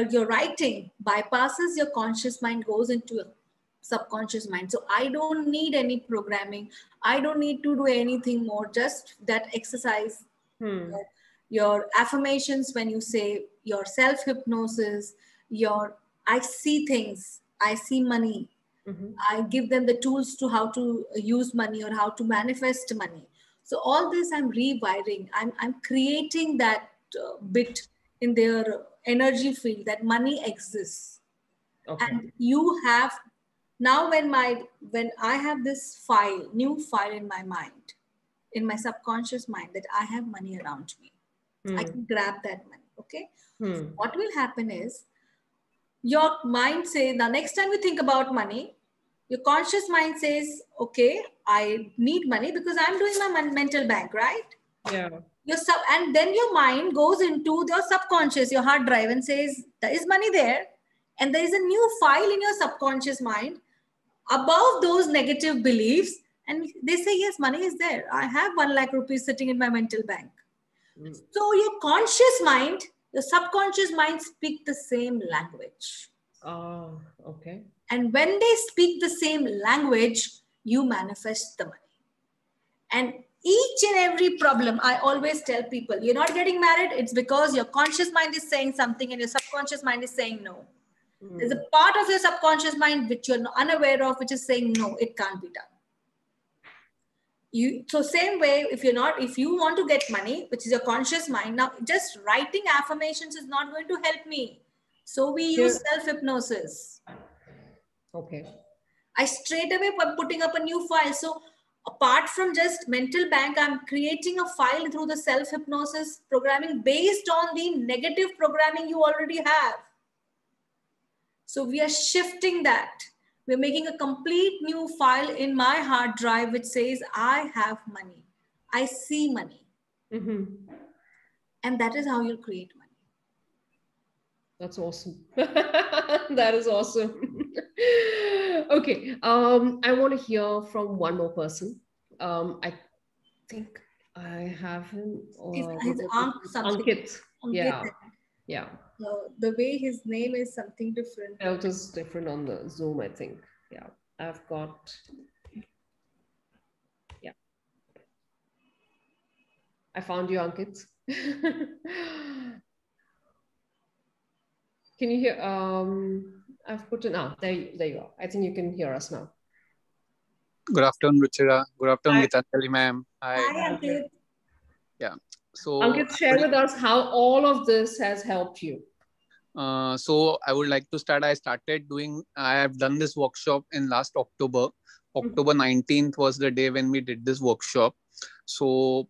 your writing bypasses your conscious mind, goes into a subconscious mind. So I don't need any programming. I don't need to do anything more. Just that exercise, your affirmations when you say, your self-hypnosis, I see things, I see money. I give them the tools to how to use money or how to manifest money. So all this I'm rewiring. I'm creating that bit in their energy field that money exists. Okay. And you have now when I have this new file in my mind, in my subconscious mind, that I have money around me. I can grab that money. Okay. So what will happen is your mind says, the next time you think about money, your conscious mind says, okay, I need money because I'm doing my mental bank, right? Yeah. And then your mind goes into your subconscious, your hard drive, and says, there is money there. And there is a new file in your subconscious mind above those negative beliefs. And they say, yes, money is there. I have 1 lakh rupees sitting in my mental bank. So your conscious mind, your subconscious mind speak the same language. Okay. And when they speak the same language, you manifest the money. And each and every problem, I always tell people, you're not getting married, it's because your conscious mind is saying something and your subconscious mind is saying no. There's a part of your subconscious mind which you're unaware of, which is saying no, it can't be done. So same way, if you want to get money, which is your conscious mind, now just writing affirmations is not going to help me. So we use self-hypnosis. Okay. I straight away putting up a new file. So apart from just mental bank, I'm creating a file through the self-hypnosis programming based on the negative programming you already have. So we are shifting that. We're making a complete new file in my hard drive, which says, I have money. I see money. And that is how you'll create money. That's awesome. That is awesome. Okay. I want to hear from one more person. I think I have him. Ankit. Yeah. Yeah. The way his name is something different. Lotus is different on the Zoom, I think. Yeah. I've got. Yeah. I found you, Ankit. Can you hear? I've put it now. There you go. I think you can hear us now. Good afternoon, Ruchira. Good afternoon, Geetanjali ma'am. Hi, Ankit. Yeah. So Ankit, share with us how all of this has helped you. So I would like to start. I have done this workshop in last October. October 19th was the day when we did this workshop. So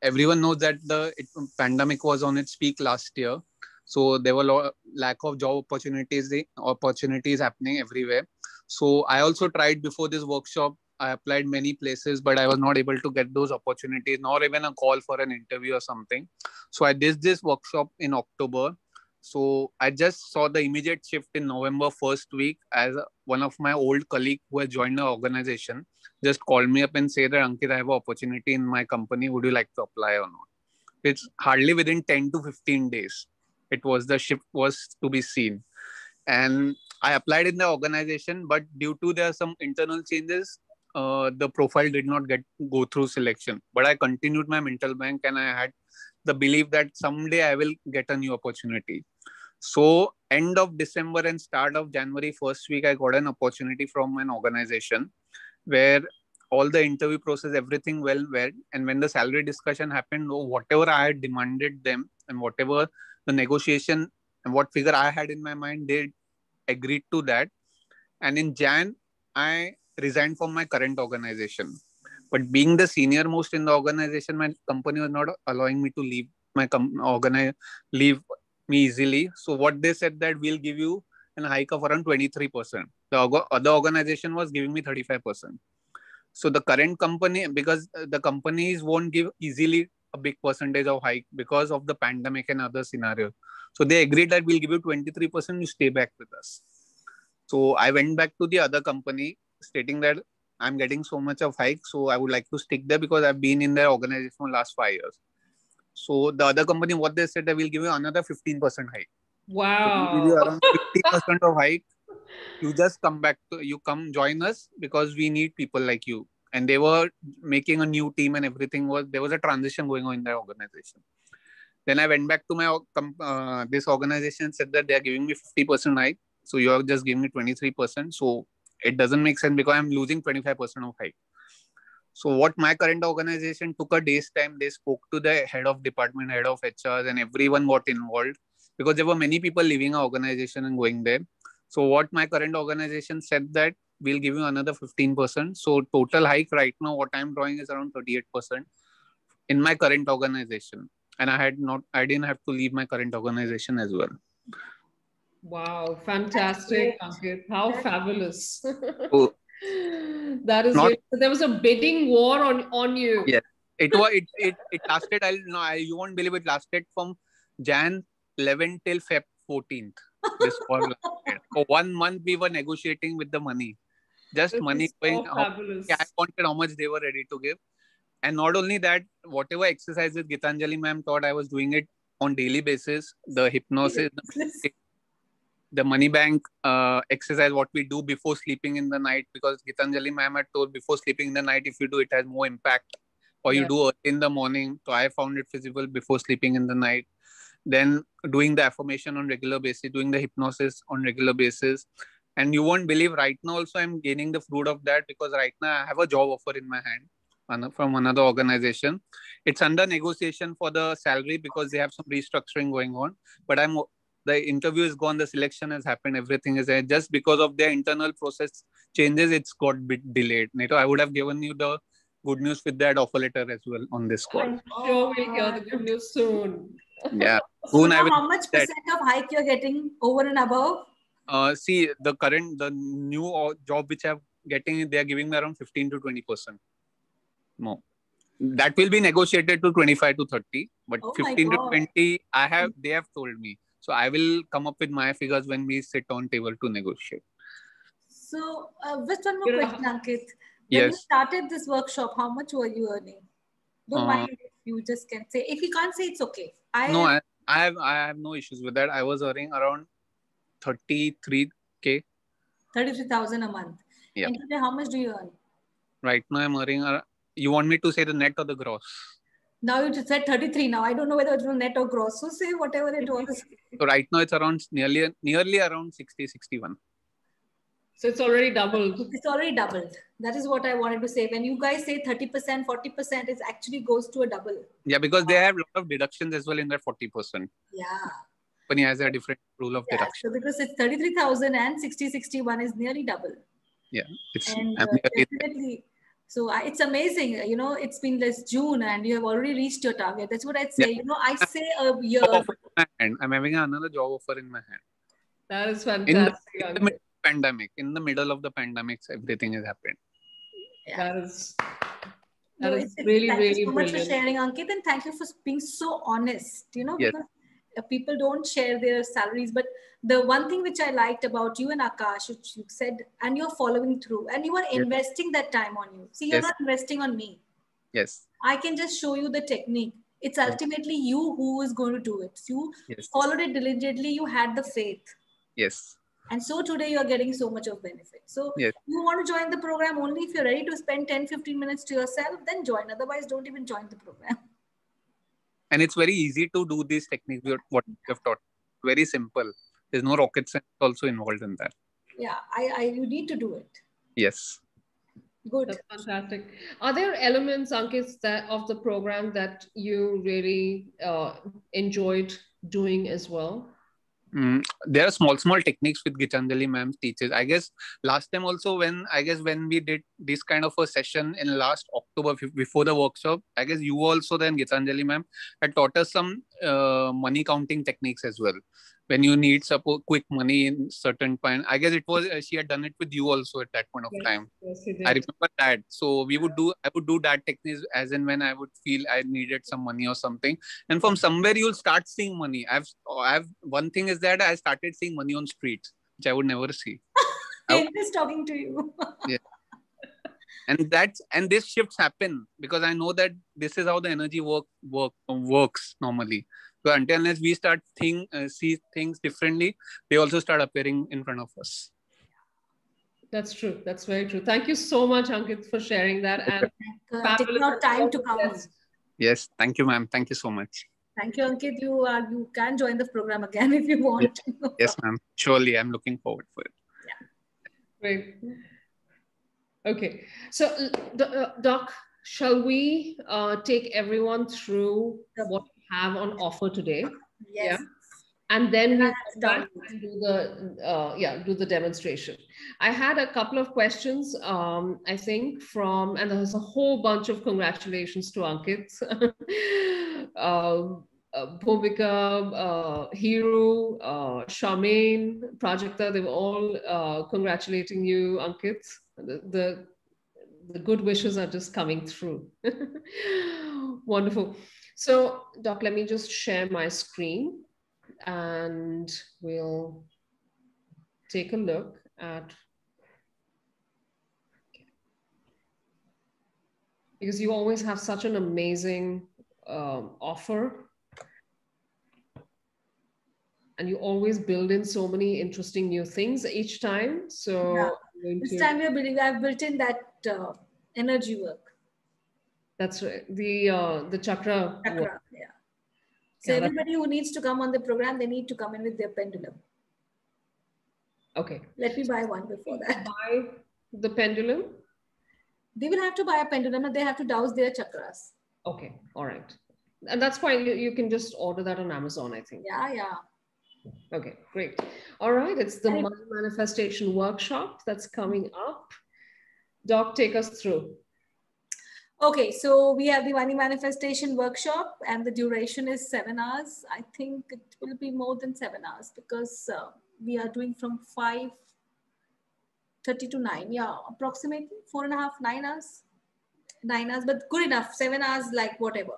everyone knows that the pandemic was on its peak last year. So there were lack of job opportunities happening everywhere. So I also tried before this workshop. I applied many places, but I was not able to get those opportunities, nor even a call for an interview or something. So I did this workshop in October. So I just saw the immediate shift in November first week, as one of my old colleague who has joined the organization just called me up and said that, Ankit, I have an opportunity in my company. Would you like to apply or not? It's hardly within 10 to 15 days. The shift was to be seen. And I applied in the organization, but due to there are some internal changes, the profile did not go through selection. But I continued my mental bank and I had the belief that someday I will get a new opportunity. So end of December and start of January first week, I got an opportunity from an organization where all the interview process, everything well. And when the salary discussion happened, whatever I had demanded them and whatever the negotiation and what figure I had in my mind, they agreed to that. And in Jan, I resigned from my current organization. But being the senior most in the organization, my company was not allowing me to leave leave me easily. So what they said that we'll give you a hike of around 23%. The other organization was giving me 35%. So the current company, because the companies won't give easily a big percentage of hike because of the pandemic and other scenarios. So they agreed that we'll give you 23%, you stay back with us. So I went back to the other company stating that I'm getting so much of hike, so I would like to stick there because I've been in their organization for the last 5 years. So the other company, what they said, that we'll give you another 15% hike. Wow. So we'll give you around 50% of hike. You just come join us because we need people like you. And they were making a new team and everything there was a transition going on in their organization. Then I went back to my this organization and said that they are giving me 50% hike. So you are just giving me 23%. So it doesn't make sense because I'm losing 25% of hike. So what my current organization took a day's time, they spoke to the head of department, head of HR, and everyone got involved because there were many people leaving our organization and going there. So what my current organization said that we'll give you another 15%. So total hike right now, what I'm drawing is around 38% in my current organization. And I didn't have to leave my current organization as well. Wow, fantastic, Ankit. How fabulous. So, that is really, so there was a bidding war on you. Yeah. It lasted, you won't believe it lasted from Jan 11 till Feb 14th. This war lasted. For 1 month we were negotiating with the money. Just This money is going. so fabulous. I wanted how much they were ready to give. And not only that, whatever exercises Geetanjali ma'am taught, I was doing it on daily basis. The hypnosis, the money bank exercise, what we do before sleeping in the night, because Geetanjali ma'am had told before sleeping in the night, if you do, it has more impact. Or you do in the morning. So I found it feasible before sleeping in the night. Then doing the affirmation on regular basis, doing the hypnosis on regular basis. And you won't believe, right now also I'm gaining the fruit of that, because right now I have a job offer in my hand from another organization. It's under negotiation for the salary because they have some restructuring going on. But the interview is gone, the selection has happened, everything is there. Just because of their internal process changes, it's got a bit delayed. Neto, I would have given you the good news with that offer letter as well on this call. I'm sure we'll hear the good news soon. Yeah. So Soon I now will how much percent of hike you're getting over and above? see the new job which I'm getting, they are giving me around 15 to 20% more. That will be negotiated to 25 to 30, but Oh my 15 to God. 20 they have told me. So I will come up with my figures when we sit on table to negotiate. So just one more question, Ankit. When you Yes. started this workshop, how much were you earning? Don't Uh, mind if you just can say. If you can't say, it's okay. no, I have no issues with that. I was earning around 33K. 33,000 a month. Yeah. And today, how much do you earn? Right now I'm earning. You want me to say the net or the gross? Now you just said 33. Now I don't know whether it was net or gross. So say whatever it was. So right now it's around nearly around 60, 61. So it's already doubled. It's already doubled. That is what I wanted to say. When you guys say 30%, 40%, it actually goes to a double. Yeah, because they have a lot of deductions as well in that 40%. Yeah. Company has a different rule of deduction. So because it's 33,000 and 61 is nearly double. Yeah, it's And nearly definitely. So it's amazing. You know, it's been this June and you have already reached your target. That's what I'd say. Yeah. You know, I say a year. job offer in my hand. I'm having another job offer in my hand. That is fantastic. In the middle of the pandemic, everything has happened. That is Thank really, really you so much for brilliant. sharing, Ankit, and thank you for being so honest. You know, Yes. because people don't share their salaries, but the one thing which I liked about you and Akash, which you said, and you're following through, and you are Yes. investing that time on you. See, you're Yes. not investing on me. Yes. I can just show you the technique. It's ultimately you who is going to do it. You followed it diligently. You had the faith. Yes. And so today you're getting so much of benefit. So Yes. you want to join the program only if you're ready to spend 10, 15 minutes to yourself, then join. Otherwise, don't even join the program. And it's very easy to do these techniques, what you have taught. Very simple. There's no rocket science also involved in that. Yeah, you need to do it. Yes. Good. That's fantastic. Are there elements, Ankit, of the program that you really enjoyed doing as well? There are small techniques with Geetanjali ma'am teaches. I guess last time also when we did this kind of a session in last October before the workshop, I guess you also then Geetanjali ma'am had taught us some money counting techniques as well. When you need support quick money in certain point, I guess it was she had done it with you also at that point of time. Yes, you did. I remember that. So I would do that techniques as in when I would feel I needed some money or something. And from somewhere you'll start seeing money. One thing is that I started seeing money on streets, which I would never see. I'm just talking to you. Yeah. And this shifts happen because I know that this is how the energy works normally. So unless we start see things differently, they also start appearing in front of us. That's true. That's very true. Thank you so much, Ankit, for sharing that. And taking out time to come. Yes, thank you, ma'am. Thank you so much. Thank you, Ankit. You can join the program again if you want. Yes, ma'am. Surely, I'm looking forward for it. Yeah. Great. Okay. So, Doc, shall we take everyone through what we have on offer today? Yes. Yeah. And then we'll come back and do the demonstration. I had a couple of questions, I think, and there's a whole bunch of congratulations to Ankit. Bhumika, Hiru, Charmaine, Prajakta, they were all congratulating you, Ankit. The good wishes are just coming through. Wonderful. So, Doc, let me just share my screen and we'll take a look at, because you always have such an amazing offer. And you always build in so many interesting new things each time. So Yeah. I'm going This to, time I've built in that energy work. that's right. The chakra work. Chakra. Yeah. So Yeah, everybody who needs to come on the program, they need to come in with their pendulum. okay. Let me buy one before that. Buy the pendulum. They will have to buy a pendulum and they have to douse their chakras. Okay, all right. And that's fine. You can just order that on Amazon, I think. Yeah, yeah. Okay, great. All right, it's the And money manifestation workshop that's coming up. Doc, take us through. okay, so we have the money manifestation workshop and the duration is 7 hours. I think it will be more than 7 hours because we are doing from 5:30 to 9. Yeah, approximately 4.5, 9 hours. 9 hours, but good enough. 7 hours, like whatever.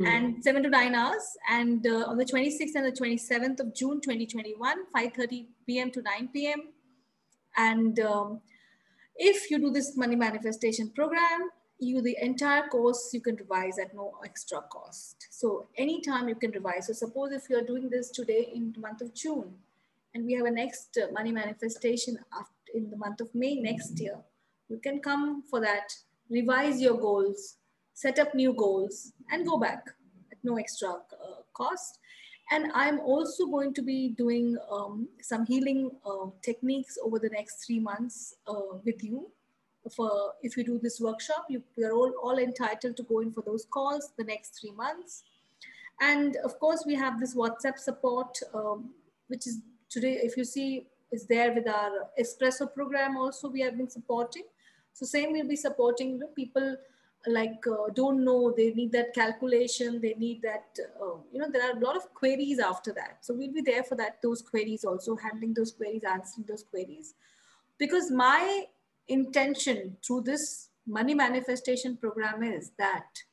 And 7 to 9 hours. And on the 26th and the 27th of June 2021, 5:30 p.m. to 9 p.m. And if you do this money manifestation program, the entire course you can revise at no extra cost. So anytime you can revise. So suppose if you're doing this today in the month of June, and we have a next money manifestation in the month of May next year, you can come for that, revise your goals, set up new goals, and go back at no extra cost. And I'm also going to be doing some healing techniques over the next 3 months with you. For if you do this workshop, you are all entitled to go in for those calls the next 3 months. And of course, we have this WhatsApp support, which is today, if you see, is there with our espresso program also we have been supporting. So same, we'll be supporting the people like don't know, they need that calculation, they need that, there are a lot of queries after that. So we'll be there for that, those queries also, handling those queries, answering those queries. Because my intention through this money manifestation program is that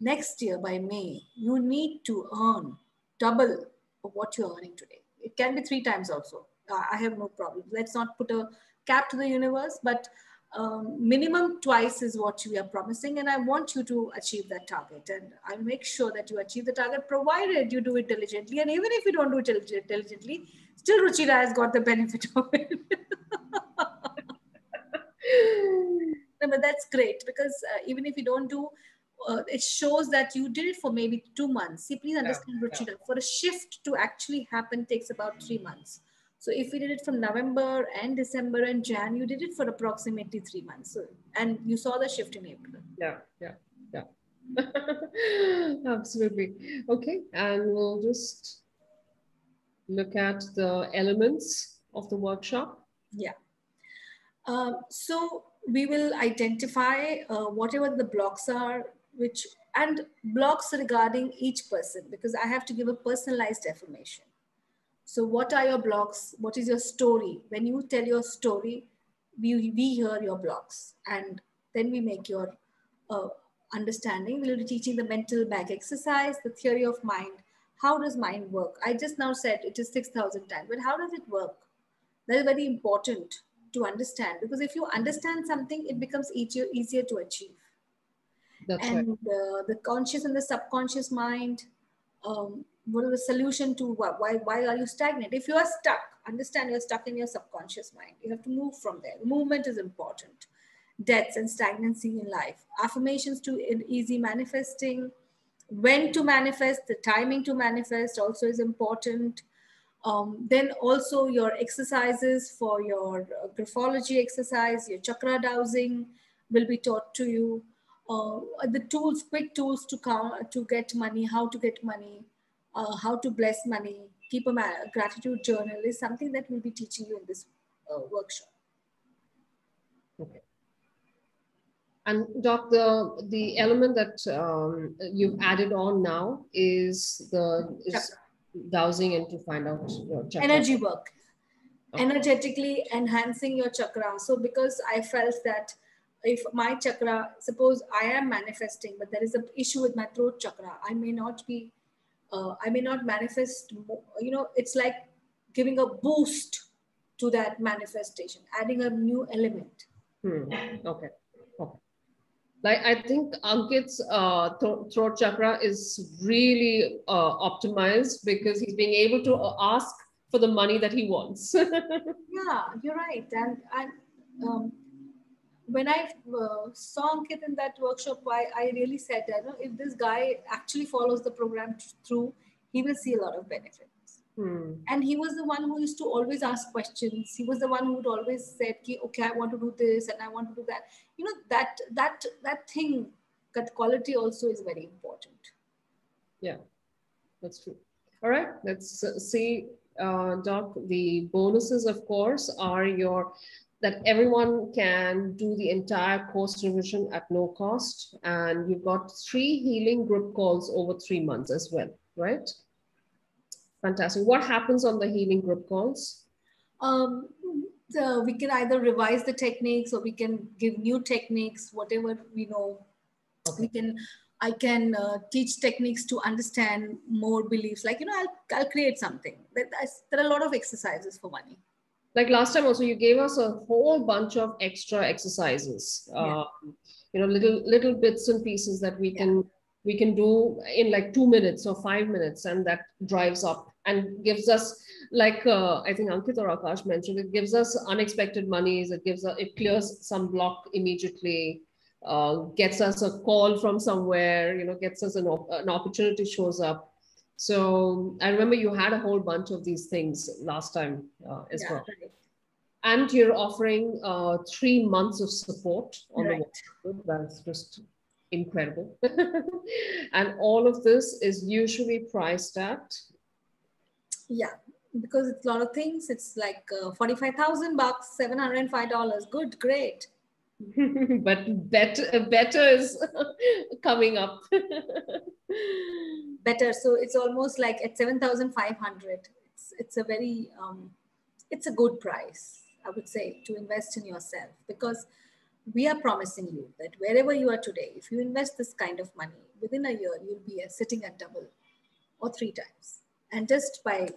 next year by May, you need to earn double of what you're earning today. It can be 3 times also. I have no problem. Let's not put a cap to the universe, but minimum twice is what we are promising. And I want you to achieve that target. And I'll make sure that you achieve the target, provided you do it diligently. And even if you don't do it diligently, still Ruchira has got the benefit of it. No, but that's great, because even if you don't do, it shows that you did it for maybe 2 months. See, please understand, Ruchira, for a shift to actually happen takes about 3 months. So if we did it from November and December and Jan, you did it for approximately 3 months. So, and you saw the shift in April. Yeah. Absolutely. Okay, and we'll just look at the elements of the workshop. Yeah. So we will identify whatever the blocks are, and blocks regarding each person, because I have to give a personalized affirmation. So what are your blocks? What is your story? When you tell your story, we hear your blocks, and then we make your understanding. We'll be teaching the mental bag exercise, the theory of mind. How does mind work? I just now said it is 6,000 times, but how does it work? That is very important to understand, because if you understand something, it becomes easier to achieve. That's and right. The conscious and the subconscious mind, what is the solution to why are you stagnant? If you are stuck, understand you're stuck in your subconscious mind. You have to move from there. Movement is important. Deaths and stagnancy in life. Affirmations to easy manifesting. When to manifest, the timing to manifest also is important. Then also your exercises for your graphology exercise, your chakra dowsing will be taught to you. The tools, quick tools to get money, how to get money, how to bless money, keep a gratitude journal is something that we'll be teaching you in this workshop. Okay. And Doc, the element that you've added on now is dowsing and to find out your chakra. Energy work. Okay. Energetically enhancing your chakra. So because I felt that if my chakra, suppose I am manifesting, but there is an issue with my throat chakra, I may not manifest, it's like giving a boost to that manifestation, adding a new element. Okay. Like, I think Ankit's throat chakra is really optimized because he's being able to ask for the money that he wants. Yeah, you're right. And when I saw Ankit in that workshop, I really said that, if this guy actually follows the program through, he will see a lot of benefits. And he was the one who used to always ask questions. He was the one who would always said, okay, I want to do this and I want to do that. That thing, that quality also is very important. Yeah, that's true. All right, let's see, Doc. The bonuses, of course, are that everyone can do the entire course revision at no cost. And you've got 3 healing group calls over 3 months as well, right? Fantastic. What happens on the healing group calls? We can either revise the techniques or we can give new techniques, whatever we know. Okay. I can teach techniques to understand more beliefs. Like, I'll create something. There are a lot of exercises for money. Like last time also, you gave us a whole bunch of extra exercises. Yeah. Little bits and pieces that we can do in like 2 minutes or 5 minutes, and that drives up and gives us, like I think Ankit or Akash mentioned, it gives us unexpected monies. It clears some block immediately, gets us a call from somewhere, gets us an opportunity shows up. So I remember you had a whole bunch of these things last time as well. Right. And you're offering 3 months of support on the workshop. That's just incredible. And all of this is usually priced at? Yeah, because it's a lot of things. It's like $45,000, $705. Good, great. But better is coming up. Better. So it's almost like at 7,500. It's a very, it's a good price, I would say, to invest in yourself, because we are promising you that wherever you are today, if you invest this kind of money, within a year, you'll be sitting at double or 3 times. And just by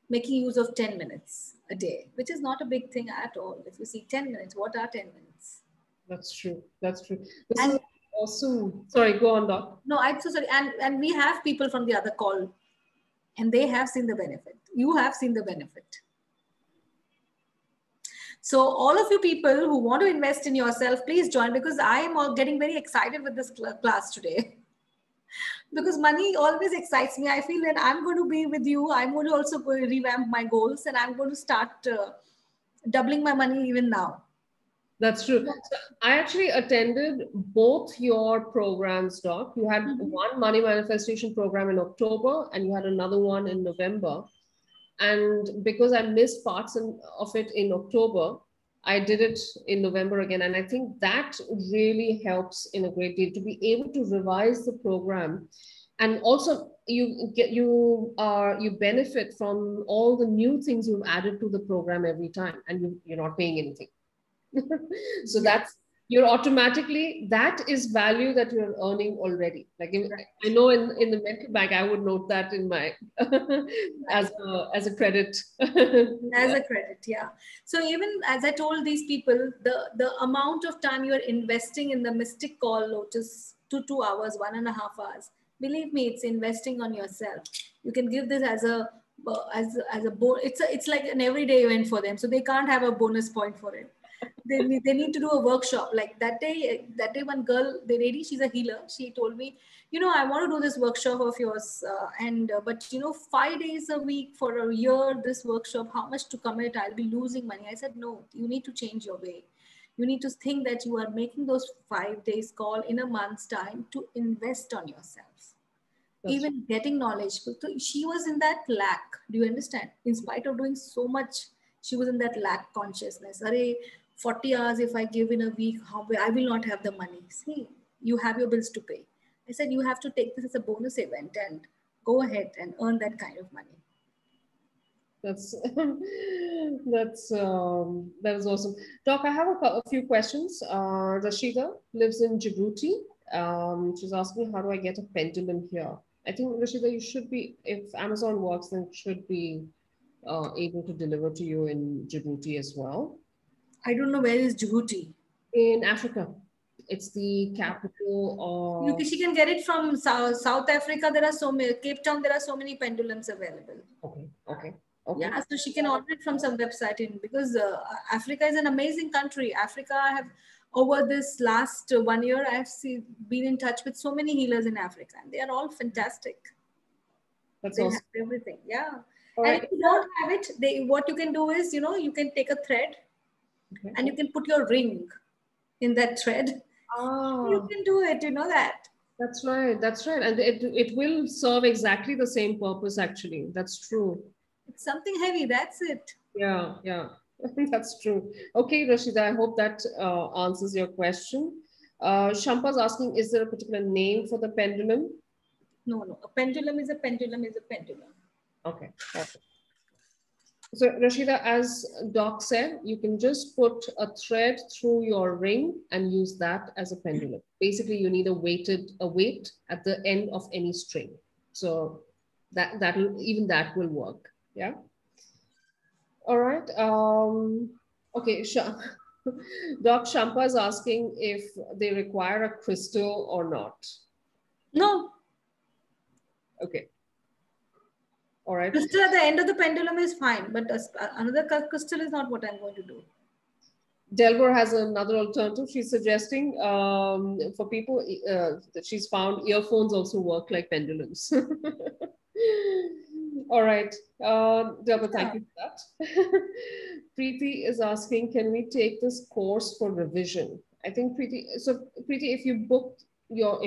making use of 10 minutes a day, which is not a big thing at all. If you see 10 minutes, what are 10 minutes? That's true. That's true. This is awesome. Sorry, go on, Doc. No, I'm so sorry. And we have people from the other call, and they have seen the benefit. You have seen the benefit. So all of you people who want to invest in yourself, please join, because I am getting very excited with this class today. Because money always excites me. I feel that I'm going to be with you. I'm going to also revamp my goals, and I'm going to start doubling my money even now. That's true. So I actually attended both your programs, Doc. You had one money manifestation program in October, and you had another one in November. And because I missed parts of it in October, I did it in November again. And I think that really helps in a great deal to be able to revise the program. And also you benefit from all the new things you've added to the program every time, and you're not paying anything. So you're automatically, that is value that you're earning already. Like I know in the mental bank, I would note that in my as a credit. As a credit, yeah. So even as I told these people, the amount of time you are investing in the Mystic Call Lotus to 2 hours, 1.5 hours, believe me, it's investing on yourself. You can give this as a it's like an everyday event for them, so they can't have a bonus point for it. They need to do a workshop. Like that day one girl, the lady, she's a healer, she told me, I want to do this workshop of yours, but 5 days a week for a year, this workshop, how much to commit? I'll be losing money. I said, no, you need to change your way. You need to think that you are making those 5 days call in a month's time to invest on yourself. Even getting knowledge. So she was in that lack. Do you understand? In spite of doing so much, she was in that lack consciousness. 40 hours if I give in a week, I will not have the money. See, you have your bills to pay. I said, you have to take this as a bonus event and go ahead and earn that kind of money. That is awesome. Doc, I have a few questions. Rashida lives in Djibouti. She's asking, how do I get a pendulum here? I think, Rashida, you should be, if Amazon works, then it should be able to deliver to you in Djibouti as well. I don't know, where is Djibouti? In Africa. It's the capital of. She can get it from South Africa. There are so many, Cape Town, there are so many pendulums available. Okay. Yeah, so she can order it from some website because Africa is an amazing country. Africa, I have, over this last 1 year, I have been in touch with so many healers in Africa, and they are all fantastic. That's they awesome. have everything. Yeah. All and right. if you don't have it, what you can do is, you can take a thread and you can put your ring in that thread. You can do it, you know that. That's right. That's right. And it will serve exactly the same purpose, actually. That's true. It's something heavy. That's it. Yeah. I think that's true. Okay, Rashida, I hope that answers your question. Shampa's asking, is there a particular name for the pendulum? No. A pendulum is a pendulum is a pendulum. Okay. Perfect. So Rashida, as Doc said, you can just put a thread through your ring and use that as a pendulum. Basically, you need a weight at the end of any string. So even that will work. Yeah. All right. Okay. Doc Shampa is asking if they require a crystal or not. No. Okay. All right. Crystal at the end of the pendulum is fine, but another crystal is not what I'm going to do. Delbor has another alternative. She's suggesting for people that she's found earphones also work like pendulums. All right. Delbor, thank you for that. Prity is asking, can we take this course for revision? I think Prity, if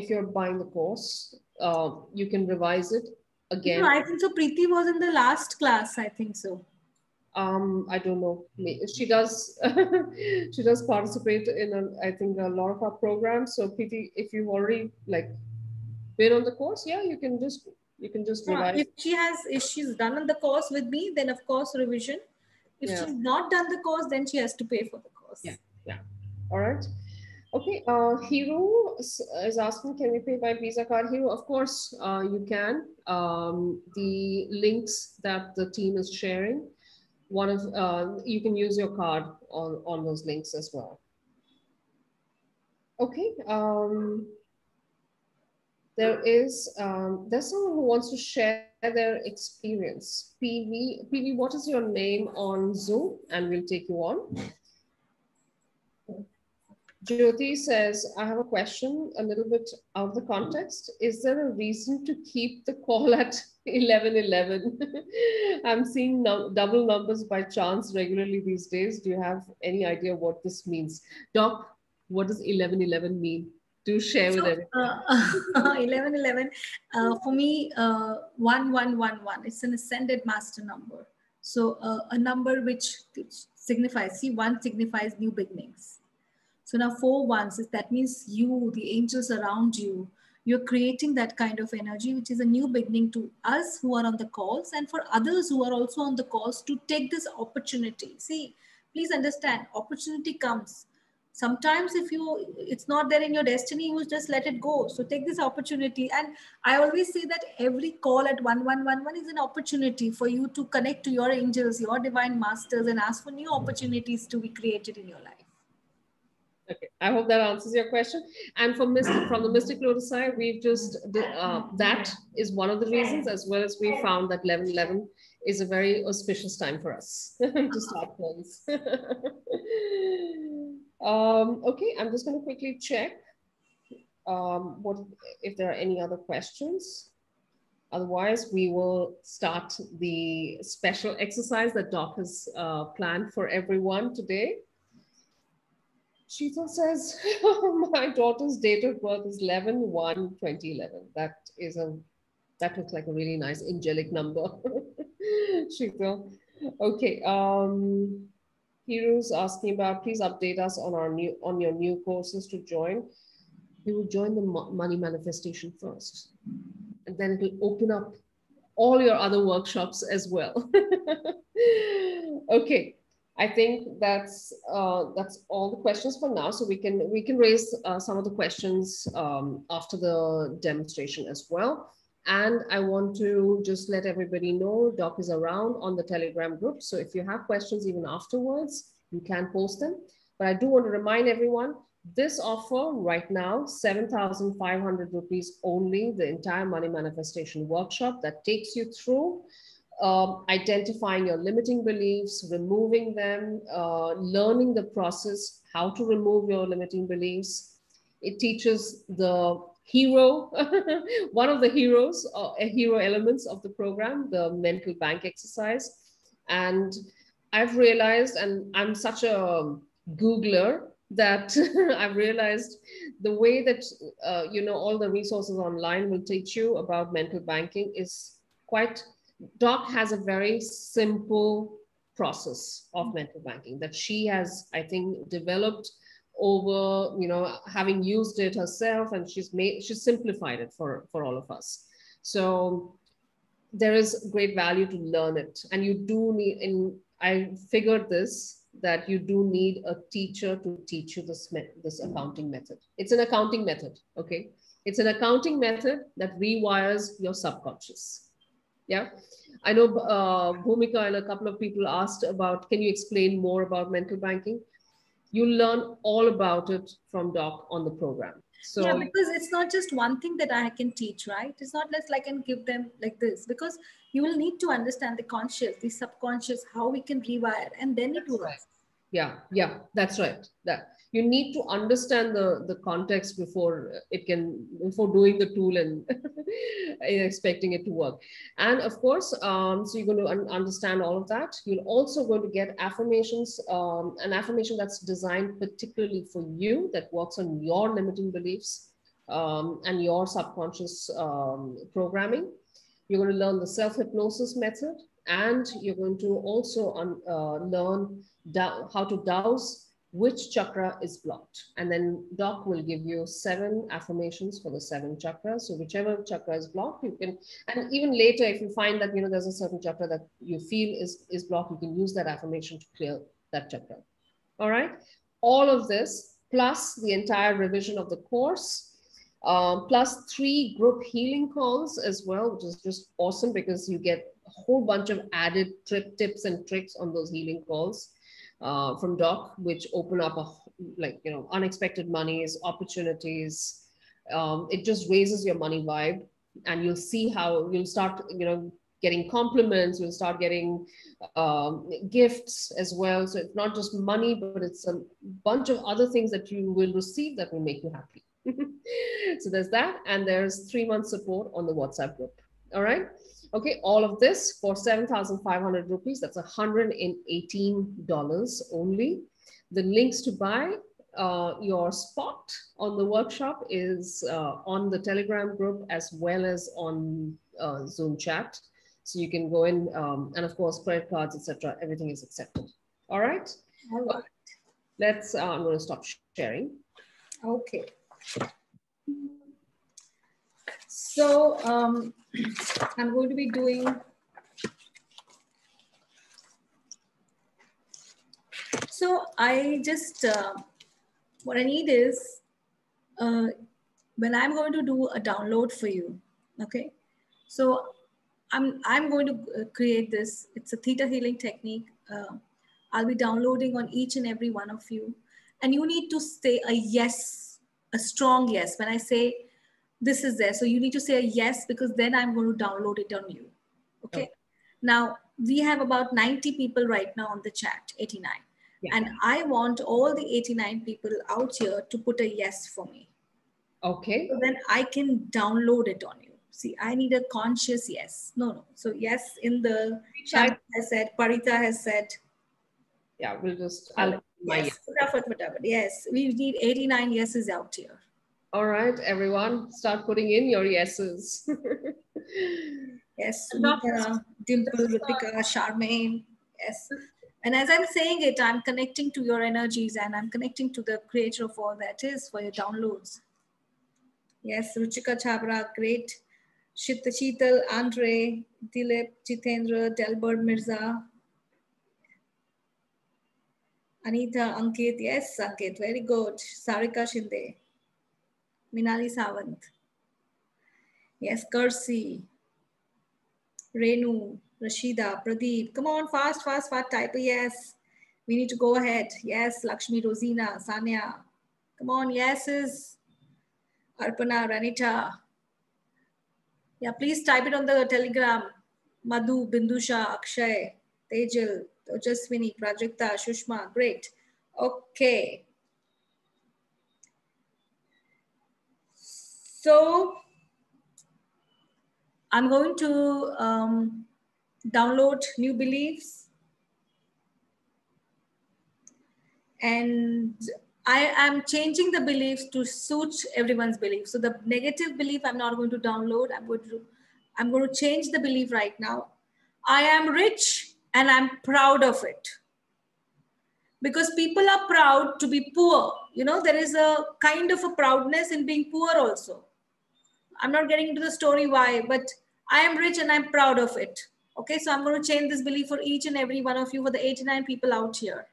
you're buying the course, you can revise it again. No, I think so. Prity was in the last class. I think so. I don't know. She does. She does participate in, I think, a lot of our programs. So, Prity, if you've already been on the course, yeah, you can just revise. If she's done on the course with me, then of course revision. If she's not done the course, then she has to pay for the course. Yeah. All right. Okay, Hero is asking, can we pay by Visa card? Hero, of course, you can. The links that the team is sharing, you can use your card on those links as well. Okay, there's someone who wants to share their experience. PV, what is your name on Zoom? And we'll take you on. Jyoti says, I have a question a little bit out of the context. Is there a reason to keep the call at 11:11? I'm seeing double numbers by chance regularly these days. Do you have any idea what this means? Doc, what does 11:11 mean? Do share with everyone. 11:11, for me, 1111, it's an ascended master number. So a number which signifies, one signifies new beginnings. So now 4 ones, that means you, the angels around you, you're creating that kind of energy, which is a new beginning to us who are on the calls and for others who are also on the calls to take this opportunity. See, please understand, opportunity comes. Sometimes if it's not there in your destiny, you just let it go. So take this opportunity. And I always say that every call at 1111 is an opportunity for you to connect to your angels, your divine masters, and ask for new opportunities to be created in your life. Okay, I hope that answers your question. And from the Mystic Lotus side, we've just, that is one of the reasons, as well as we found that 11:11 is a very auspicious time for us to start calls. Okay, I'm just going to quickly check if there are any other questions. Otherwise, we will start the special exercise that Doc has planned for everyone today. Sheeta says, my daughter's date of birth is 11/1/2011. That looks like a really nice angelic number. Sheeta. Okay. Hero's asking about, please update us on your new courses to join. You will join the money manifestation first, and then it will open up all your other workshops as well. Okay. I think that's all the questions for now. So we can raise some of the questions after the demonstration as well. And I want to just let everybody know Doc is around on the Telegram group. So if you have questions even afterwards, you can post them. But I do want to remind everyone, this offer right now, 7,500 rupees only, the entire money manifestation workshop that takes you through identifying your limiting beliefs, removing them, learning the process, how to remove your limiting beliefs. It teaches the hero, one of the heroes, hero elements of the program, the mental bank exercise. And I've realized, and I'm such a Googler, that I've realized the way that, all the resources online will teach you about mental banking is quite, Doc has a very simple process of mental banking that she has, I think, developed over, having used it herself, and she's simplified it for all of us. So there is great value to learn it. And you do need, and I figured this, that you do need a teacher to teach you this accounting method. It's an accounting method, okay? It's an accounting method that rewires your subconscious. Yeah. I know Bhumika and a couple of people asked about, can you explain more about mental banking? You learn all about it from Doc on the program. So yeah, because it's not just one thing that I can teach, right? It's not just like I can give them like this, because you will need to understand the conscious, the subconscious, how we can rewire, and then it works. Right. Yeah, that's right. That you need to understand the context before doing the tool and expecting it to work. And of course, so you're going to understand all of that. You're also going to get affirmations, an affirmation that's designed particularly for you, that works on your limiting beliefs and your subconscious programming. You're going to learn the self-hypnosis method, and you're going to also learn how to douse which chakra is blocked. And then Doc will give you 7 affirmations for the 7 chakras. So whichever chakra is blocked, you can, and even later, if you find that, there's a certain chakra that you feel is blocked, you can use that affirmation to clear that chakra. All right. All of this, plus the entire revision of the course, plus 3 group healing calls as well, which is just awesome because you get a whole bunch of added tips and tricks on those healing calls from Doc, which open up unexpected monies, opportunities. It just raises your money vibe, and you'll see how you'll start, getting compliments. You'll start getting gifts as well. So it's not just money, but it's a bunch of other things that you will receive that will make you happy. So there's that, and there's 3-month support on the WhatsApp group. All right. Okay, all of this for 7,500 rupees. That's $118 only. The links to buy your spot on the workshop is on the Telegram group as well as on Zoom chat. So you can go in, and of course, credit cards, etc. Everything is accepted. All right. All right. Let's. I'm going to stop sharing. Okay. So I'm going to be doing. So I just what I need is when I'm going to do a download for you. Okay. So I'm going to create this. It's a theta healing technique. I'll be downloading on each and every one of you, and you need to say a yes, a strong yes. When I say this is there, so you need to say a yes, because then I'm going to download it on you. Okay. Now we have about 90 people right now on the chat, 89. Yeah. And I want all the 89 people out here to put a yes for me. Okay. So then I can download it on you. See, I need a conscious yes. No. So yes, in the chat has said, Parita has said. Yeah, we'll just. Yes, yes, we need 89 yeses out here. All right, everyone, start putting in your yeses. Yes, Sunita, Dimple, Ritika, Charmaine. Yes. And as I'm saying it, I'm connecting to your energies, and I'm connecting to the creator of all that is for your downloads. Yes, Ruchika Chabra, great. Sheetal, Andre, Dilip, Jitendra, Delbert Mirza, Anita, Ankit. Yes, Ankit, very good. Sarika Shinde, Minali Sawant. Yes, Kursi, Renu, Rashida, Pradeep. Come on, fast, type a yes. We need to go ahead. Yes, Lakshmi, Rosina, Sanya. Come on, yeses. Arpana, Ranita. Yeah, please type it on the Telegram. Madhu, Bindusha, Akshay, Tejal, Ojaswini, Prajakta, Shushma. Great. Okay. So I'm going to download new beliefs. And I am changing the beliefs to suit everyone's belief. So the negative belief I'm not going to download. I'm going to change the belief right now. I am rich and I'm proud of it. Because people are proud to be poor. You know, there is a kind of a proudness in being poor also. I'm not getting into the story why, but I am rich and I'm proud of it. Okay, so I'm going to change this belief for each and every one of you, for the 89 people out here.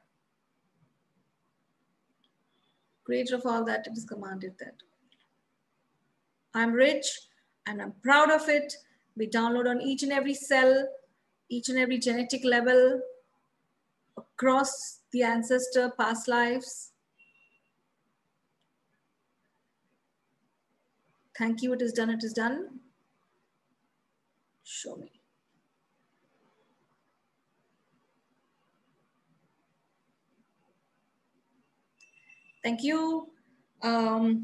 Creator of all that, it is commanded that I'm rich and I'm proud of it. We download on each and every cell, each and every genetic level, across the ancestor past lives. Thank you, it is done, it is done. Show me. Thank you. I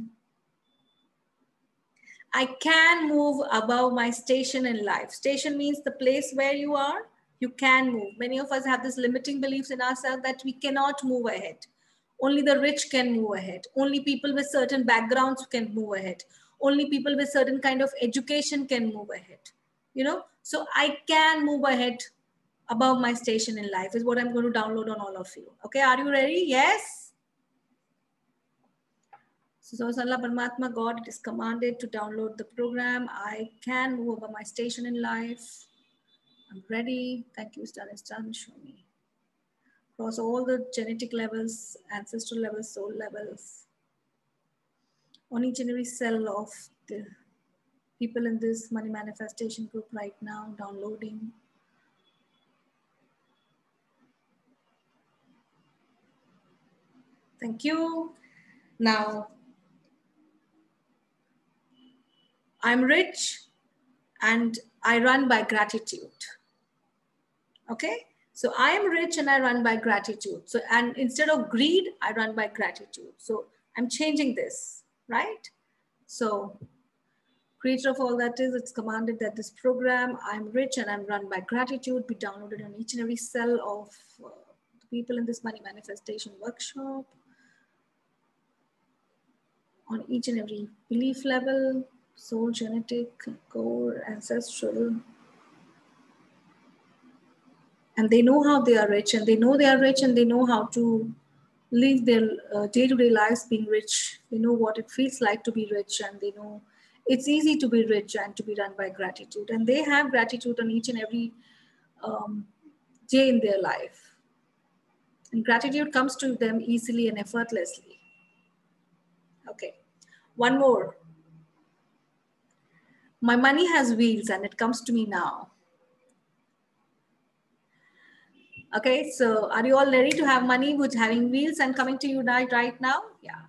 can move above my station in life. Station means the place where you are, you can move. Many of us have this limiting beliefs in ourselves that we cannot move ahead. Only the rich can move ahead. Only people with certain backgrounds can move ahead. Only people with certain kind of education can move ahead. You know, so I can move ahead above my station in life is what I'm going to download on all of you. Okay, are you ready? Yes. So Allah Paramatma God, it is commanded to download the program. I can move above my station in life. I'm ready. Thank you. It's done. Show me. Across all the genetic levels, ancestral levels, soul levels. On each and every cell of the people in this money manifestation group right now, downloading. Thank you. Now, I'm rich and I run by gratitude. Okay, so I am rich and I run by gratitude. So, and instead of greed, I run by gratitude. So I'm changing this, right? So creator of all that is, it's commanded that this program, I'm rich and I'm run by gratitude, be downloaded on each and every cell of the people in this money manifestation workshop, on each and every belief level, soul, genetic, core, ancestral. And they know how they are rich, and they know they are rich, and they know how to live their day-to-day lives being rich. They know what it feels like to be rich, and they know it's easy to be rich and to be run by gratitude. And they have gratitude on each and every day in their life. And gratitude comes to them easily and effortlessly. Okay, one more. My money has wheels and it comes to me now. Okay, so are you all ready to have money with having wheels and coming to you right now? Yeah.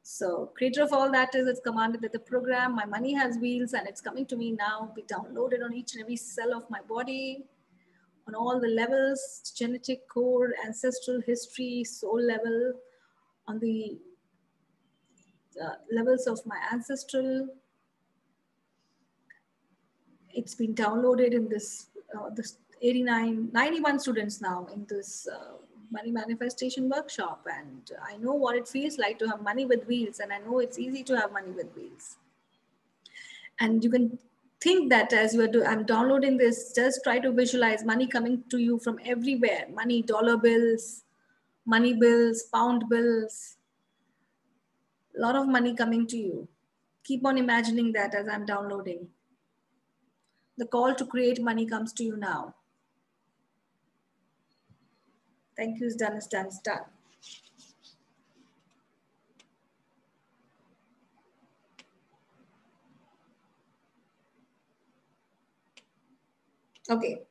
So creator of all that is, it's commanded that the program, my money has wheels and it's coming to me now, be downloaded on each and every cell of my body, on all the levels, genetic, core, ancestral, history, soul level, on the levels of my ancestral. It's been downloaded in this 91 students now in this money manifestation workshop, and I know what it feels like to have money with wheels, and I know it's easy to have money with wheels. And you can think that as I'm downloading this, just try to visualize money coming to you from everywhere. Money, dollar bills, money bills, pound bills, a lot of money coming to you. Keep on imagining that as I'm downloading. The call to create money comes to you now. Thank you, it's done, it's done, it's done. Okay.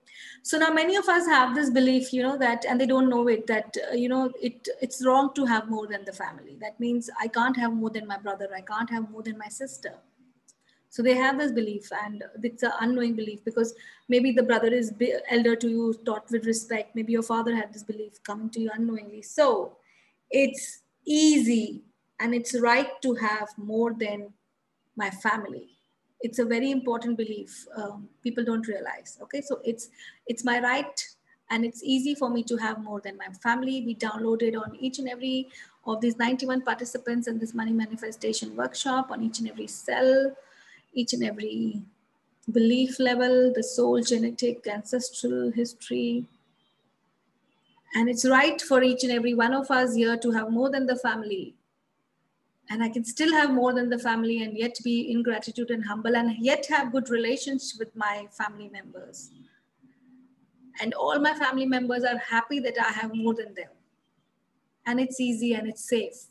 So now many of us have this belief, that, and they don't know it, that, it's wrong to have more than the family. That means I can't have more than my brother. I can't have more than my sister. So they have this belief, and it's an unknowing belief, because maybe the brother is elder to you, taught with respect. Maybe your father had this belief coming to you unknowingly. So it's easy and it's right to have more than my family. It's a very important belief. People don't realize. Okay, so it's my right, and it's easy for me to have more than my family. We downloaded on each and every of these 91 participants in this money manifestation workshop, on each and every cell, each and every belief level, the soul, genetic, ancestral history. And it's right for each and every one of us here to have more than the family. And I can still have more than the family and yet be in gratitude and humble, and yet have good relations with my family members. And all my family members are happy that I have more than them. And it's easy and it's safe.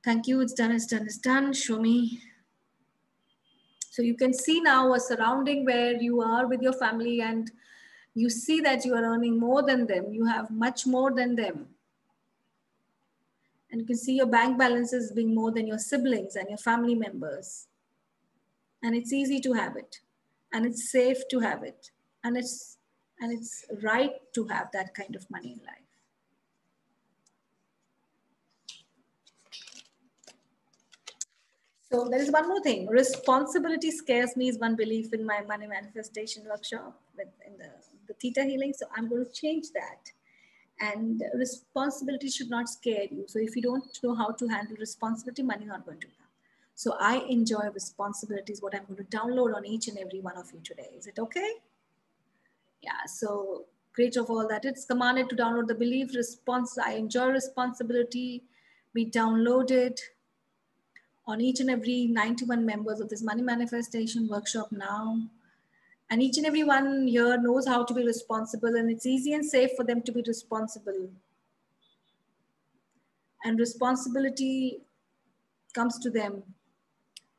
Thank you. It's done, it's done, it's done. Show me. So you can see now a surrounding where you are with your family, and you see that you are earning more than them. You have much more than them. And you can see your bank balances being more than your siblings and your family members. And it's easy to have it. And it's safe to have it. And it's right to have that kind of money in life. So there is one more thing. Responsibility scares me is one belief in my money manifestation workshop in the theta healing. So I'm going to change that. And responsibility should not scare you. So if you don't know how to handle responsibility, money is not going to come. So I enjoy responsibilities, what I'm going to download on each and every one of you today. Is it okay? Yeah, so great of all that. It's commanded to download the belief response. I enjoy responsibility. Be downloaded on each and every 91 members of this money manifestation workshop now. And each and every one here knows how to be responsible, and it's easy and safe for them to be responsible. And responsibility comes to them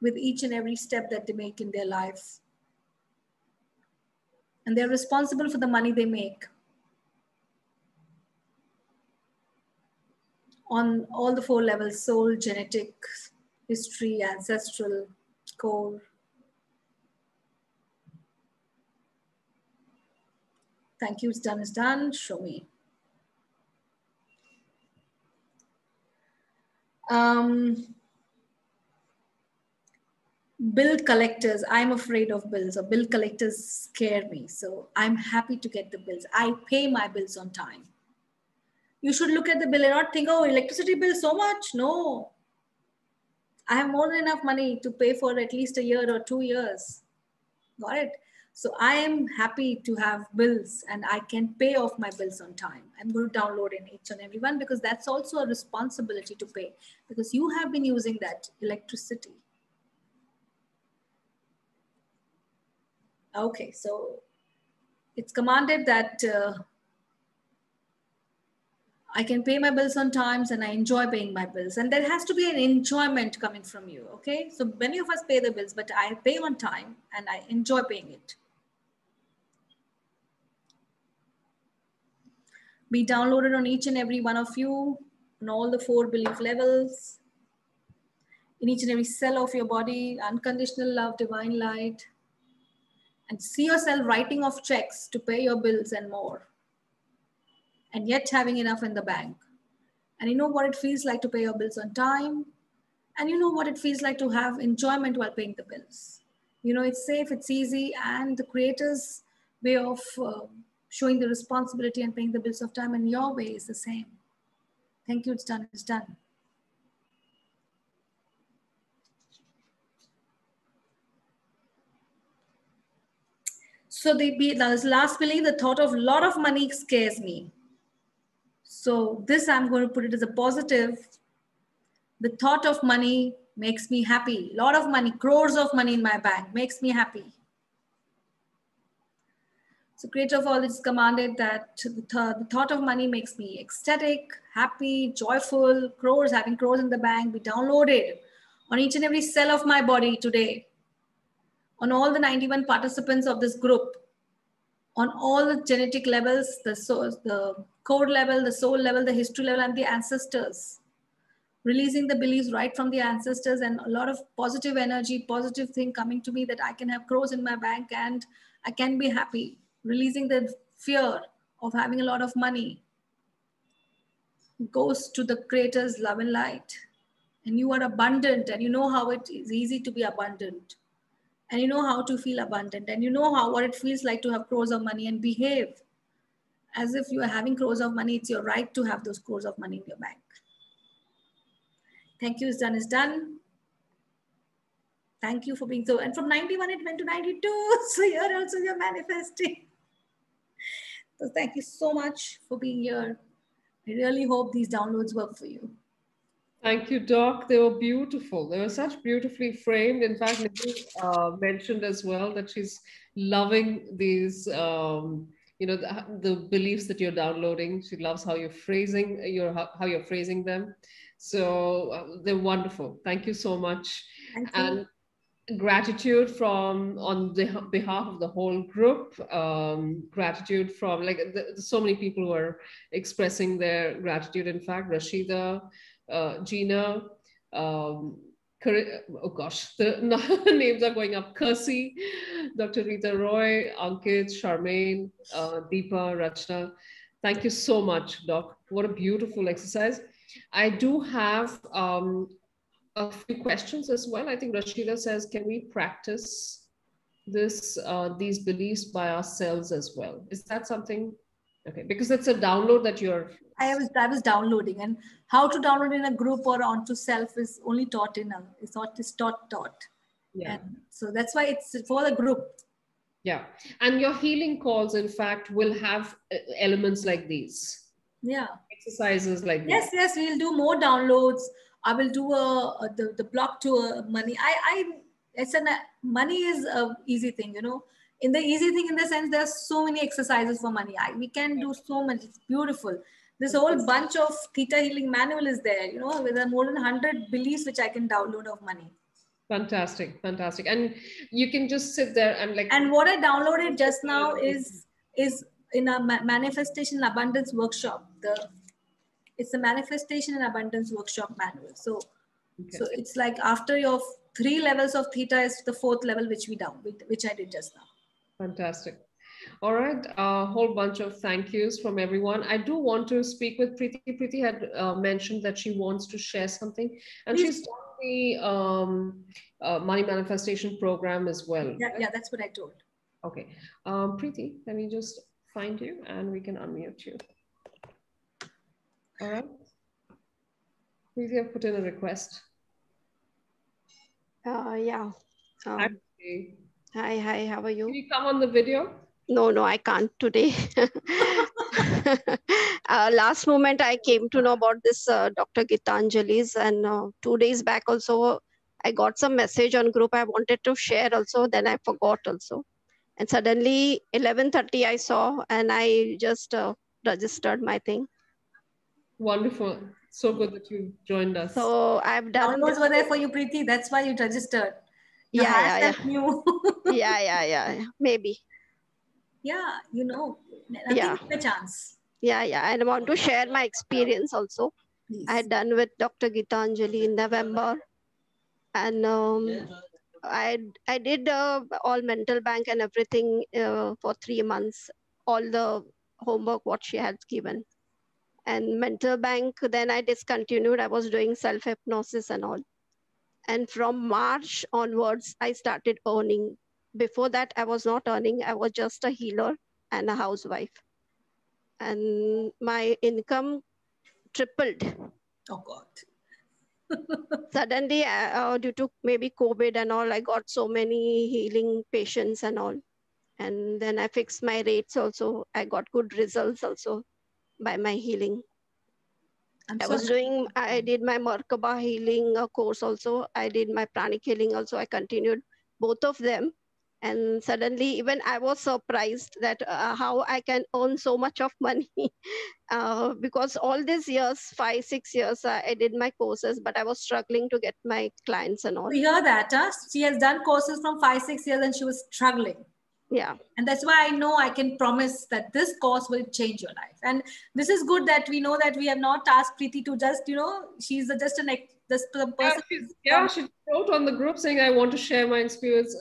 with each and every step that they make in their life. And they're responsible for the money they make on all the 4 levels: soul, genetic, history, ancestral, core. Thank you. It's done, it's done. Show me. Bill collectors. I'm afraid of bills, or bill collectors scare me. So I'm happy to get the bills. I pay my bills on time. You should look at the bill and not think, oh, electricity bill so much. No. I have more than enough money to pay for at least a year or 2 years. Got it? So I am happy to have bills, and I can pay off my bills on time. I'm going to download in each and every one, because that's also a responsibility to pay, because you have been using that electricity. Okay, so it's commanded that I can pay my bills on times, and I enjoy paying my bills. And there has to be an enjoyment coming from you, okay? So many of us pay the bills, but I pay on time and I enjoy paying it. Be downloaded on each and every one of you, on all the 4 belief levels, in each and every cell of your body, unconditional love, divine light. And see yourself writing off checks to pay your bills and more, and yet having enough in the bank. And you know what it feels like to pay your bills on time. And you know what it feels like to have enjoyment while paying the bills. You know, it's safe, it's easy, and the creator's way of showing the responsibility and paying the bills of time in your way is the same. Thank you, it's done, it's done. So this last belief, the thought of a lot of money scares me. So this, I'm going to put it as a positive. The thought of money makes me happy. A lot of money, crores of money in my bank makes me happy. So creator of all is commanded that the thought of money makes me ecstatic, happy, joyful. Crores, having crores in the bank, be downloaded on each and every cell of my body today. on all the 91 participants of this group, on all the genetic levels, the source, the code level, the soul level, the history level, and the ancestors. Releasing the beliefs right from the ancestors, and a lot of positive energy, positive thing coming to me that I can have crores in my bank and I can be happy. Releasing the fear of having a lot of money. Goes to the Creator's love and light. And you are abundant, and you know how it is easy to be abundant. And you know how to feel abundant, and you know what it feels like to have crores of money and behave as if you are having crores of money. It's your right to have those crores of money in your bank. Thank you, is done, is done. Thank you for being so. And from 91, it went to 92. So here also you're manifesting. So thank you so much for being here. I really hope these downloads work for you. Thank you, Doc. They were beautiful. They were such beautifully framed. In fact, Nikki mentioned as well that she's loving these, the beliefs that you're downloading. She loves how you're phrasing how you're phrasing them. So they're wonderful. Thank you so much. Thank you. And gratitude on the behalf of the whole group. Gratitude from so many people who are expressing their gratitude. In fact, Rashida, Gina, oh gosh, the names are going up. Kersi, Dr. Rita Roy, Ankit, Charmaine, Deepa, Rachna. Thank you so much, Doc. What a beautiful exercise. I do have a few questions as well. I think Rashida says, can we practice these beliefs by ourselves as well? Is that something? Okay, because it's a download that you're... I was downloading, and how to download in a group or onto self is only taught taught. Yeah. And so that's why it's for the group. Yeah. And your healing calls, in fact, will have elements like these. Yeah. Exercises like this. Yes, we'll do more downloads. I will do the block to money. Money is a easy thing, In the easy thing, in the sense, there's so many exercises for money. We can do so much. It's beautiful. This whole bunch of Theta Healing Manual is there, with more than 100 beliefs which I can download of money. Fantastic, fantastic. And you can just sit there and And what I downloaded just now is in a manifestation abundance workshop. It's a manifestation and abundance workshop manual. So it's like after your 3 levels of Theta is the 4th level, which I did just now. Fantastic. All right, a whole bunch of thank yous from everyone. I do want to speak with Prity. Prity had mentioned that she wants to share something, and she's done the money manifestation program as well. Yeah, that's what I told. Okay, Prity, let me just find you, and we can unmute you. All right. Prity, I've put in a request. Yeah. Hi, hi, how are you? Can you come on the video? No, I can't today. Last moment I came to know about this Dr. Geetanjali's, and 2 days back also I got some message on group I wanted to share also, then I forgot also. And suddenly 11:30 I saw, and I just registered my thing. Wonderful. So good that you joined us. So I've done... Downloads were there for you, Prity. That's why you registered. Yeah. Yeah. Maybe. Yeah, nothing by chance. Yeah. And I want to share my experience also. Please. I had done with Dr. Geetanjali in November. And I did all mental bank and everything for 3 months, all the homework what she had given. And mental bank, then I discontinued. I was doing self-hypnosis and all. And from March onwards, I started earning. Before that, I was not earning. I was just a healer and a housewife. And my income tripled. Oh, God. Suddenly, due to maybe COVID and all, I got so many healing patients and all. And then I fixed my rates also. I got good results also by my healing. I did my Merkaba healing course also. I did my pranic healing also. I continued both of them. And suddenly even I was surprised that how I can earn so much of money. Because all these years, 5-6 years, I did my courses, but I was struggling to get my clients and all. We hear that, huh? She has done courses from 5-6 years and she was struggling. Yeah. And that's why I know I can promise that this course will change your life. And this is good that we know that we have not asked Prity to just, she's just the person. She wrote on the group saying, I want to share my experience.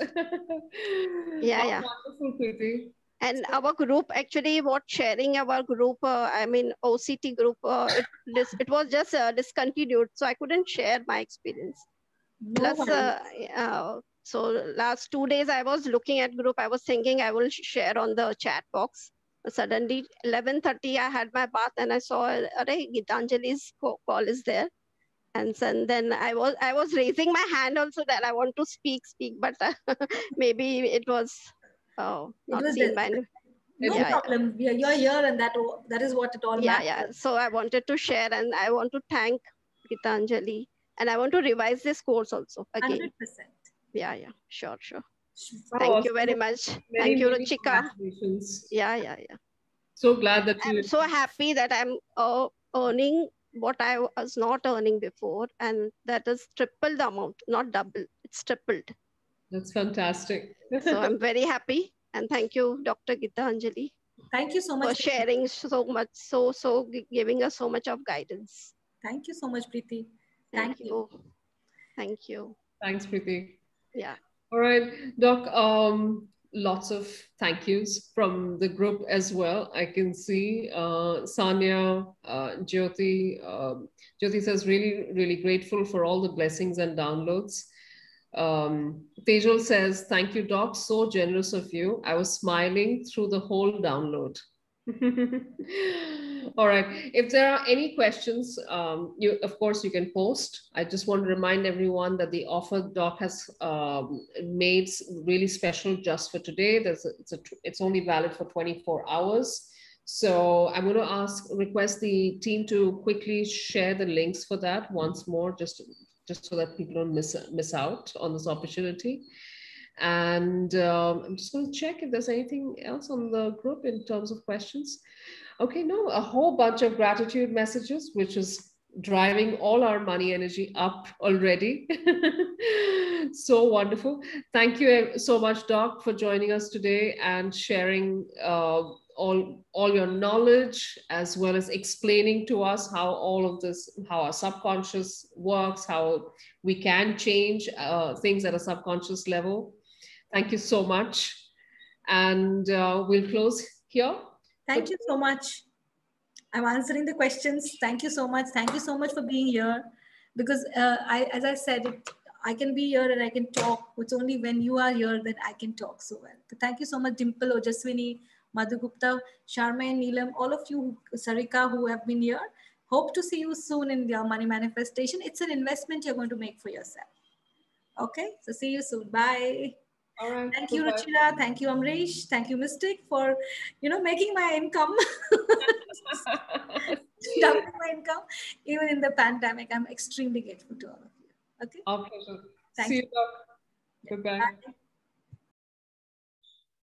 Yeah. Wonderful, Prity. And our group, actually, what sharing our group, OCT group, it was just discontinued. So I couldn't share my experience. No Plus, so last 2 days I was looking at group. I was thinking I will share on the chat box. Suddenly 11:30 I had my bath and I saw Geetanjali's call is there. And then I was raising my hand also that I want to speak, but maybe it was not seen by. No problem. Yeah. You're here, and that is what it all matters. Yeah. So I wanted to share, and I want to thank Geetanjali, and I want to revise this course also again. 100%. Yeah. Sure. Thank you very much. Thank you, Ruchira. Yeah. So glad that I'm so happy that I'm earning what I was not earning before, and that is triple the amount, not double. It's tripled. That's fantastic. So I'm very happy, and thank you, Dr. Geetanjali. Thank you so much for sharing so much, so giving us so much of guidance. Thank you so much, Prity. Thank you. Thank you. Thanks, Prity. Yeah. All right, Doc. Lots of thank yous from the group as well. I can see Sanya, Jyoti. Jyoti says, really grateful for all the blessings and downloads. Tejal says, thank you, Doc. So generous of you. I was smiling through the whole download. All right. If there are any questions, of course, you can post. I just want to remind everyone that the offer Doc has made really special just for today. It's only valid for 24 hours. So I'm going to request the team to quickly share the links for that once more, just so that people don't miss out on this opportunity. And I'm just going to check if there's anything else on the group in terms of questions. Okay, no, a whole bunch of gratitude messages, which is driving all our money energy up already. So wonderful. Thank you so much, Doc, for joining us today and sharing all your knowledge, as well as explaining to us how all of this, how our subconscious works, how we can change things at a subconscious level. Thank you so much. And we'll close here. Thank you so much. I'm answering the questions. Thank you so much. Thank you so much for being here. Because as I said, I can be here and I can talk. It's only when you are here that I can talk so well. But thank you so much, Dimple, Ojaswini, Madhu Gupta, Sharma and Neelam, all of you, Sarika, who have been here. Hope to see you soon in your money manifestation. It's an investment you're going to make for yourself. Okay, so see you soon. Bye. All right. Thank you, Ruchira. Thank you, Amrish. Thank you, Mystic, for making my income. Doubling my income, even in the pandemic. I'm extremely grateful to all of you. Okay. Our pleasure. Thank See you. you. Goodbye. Bye.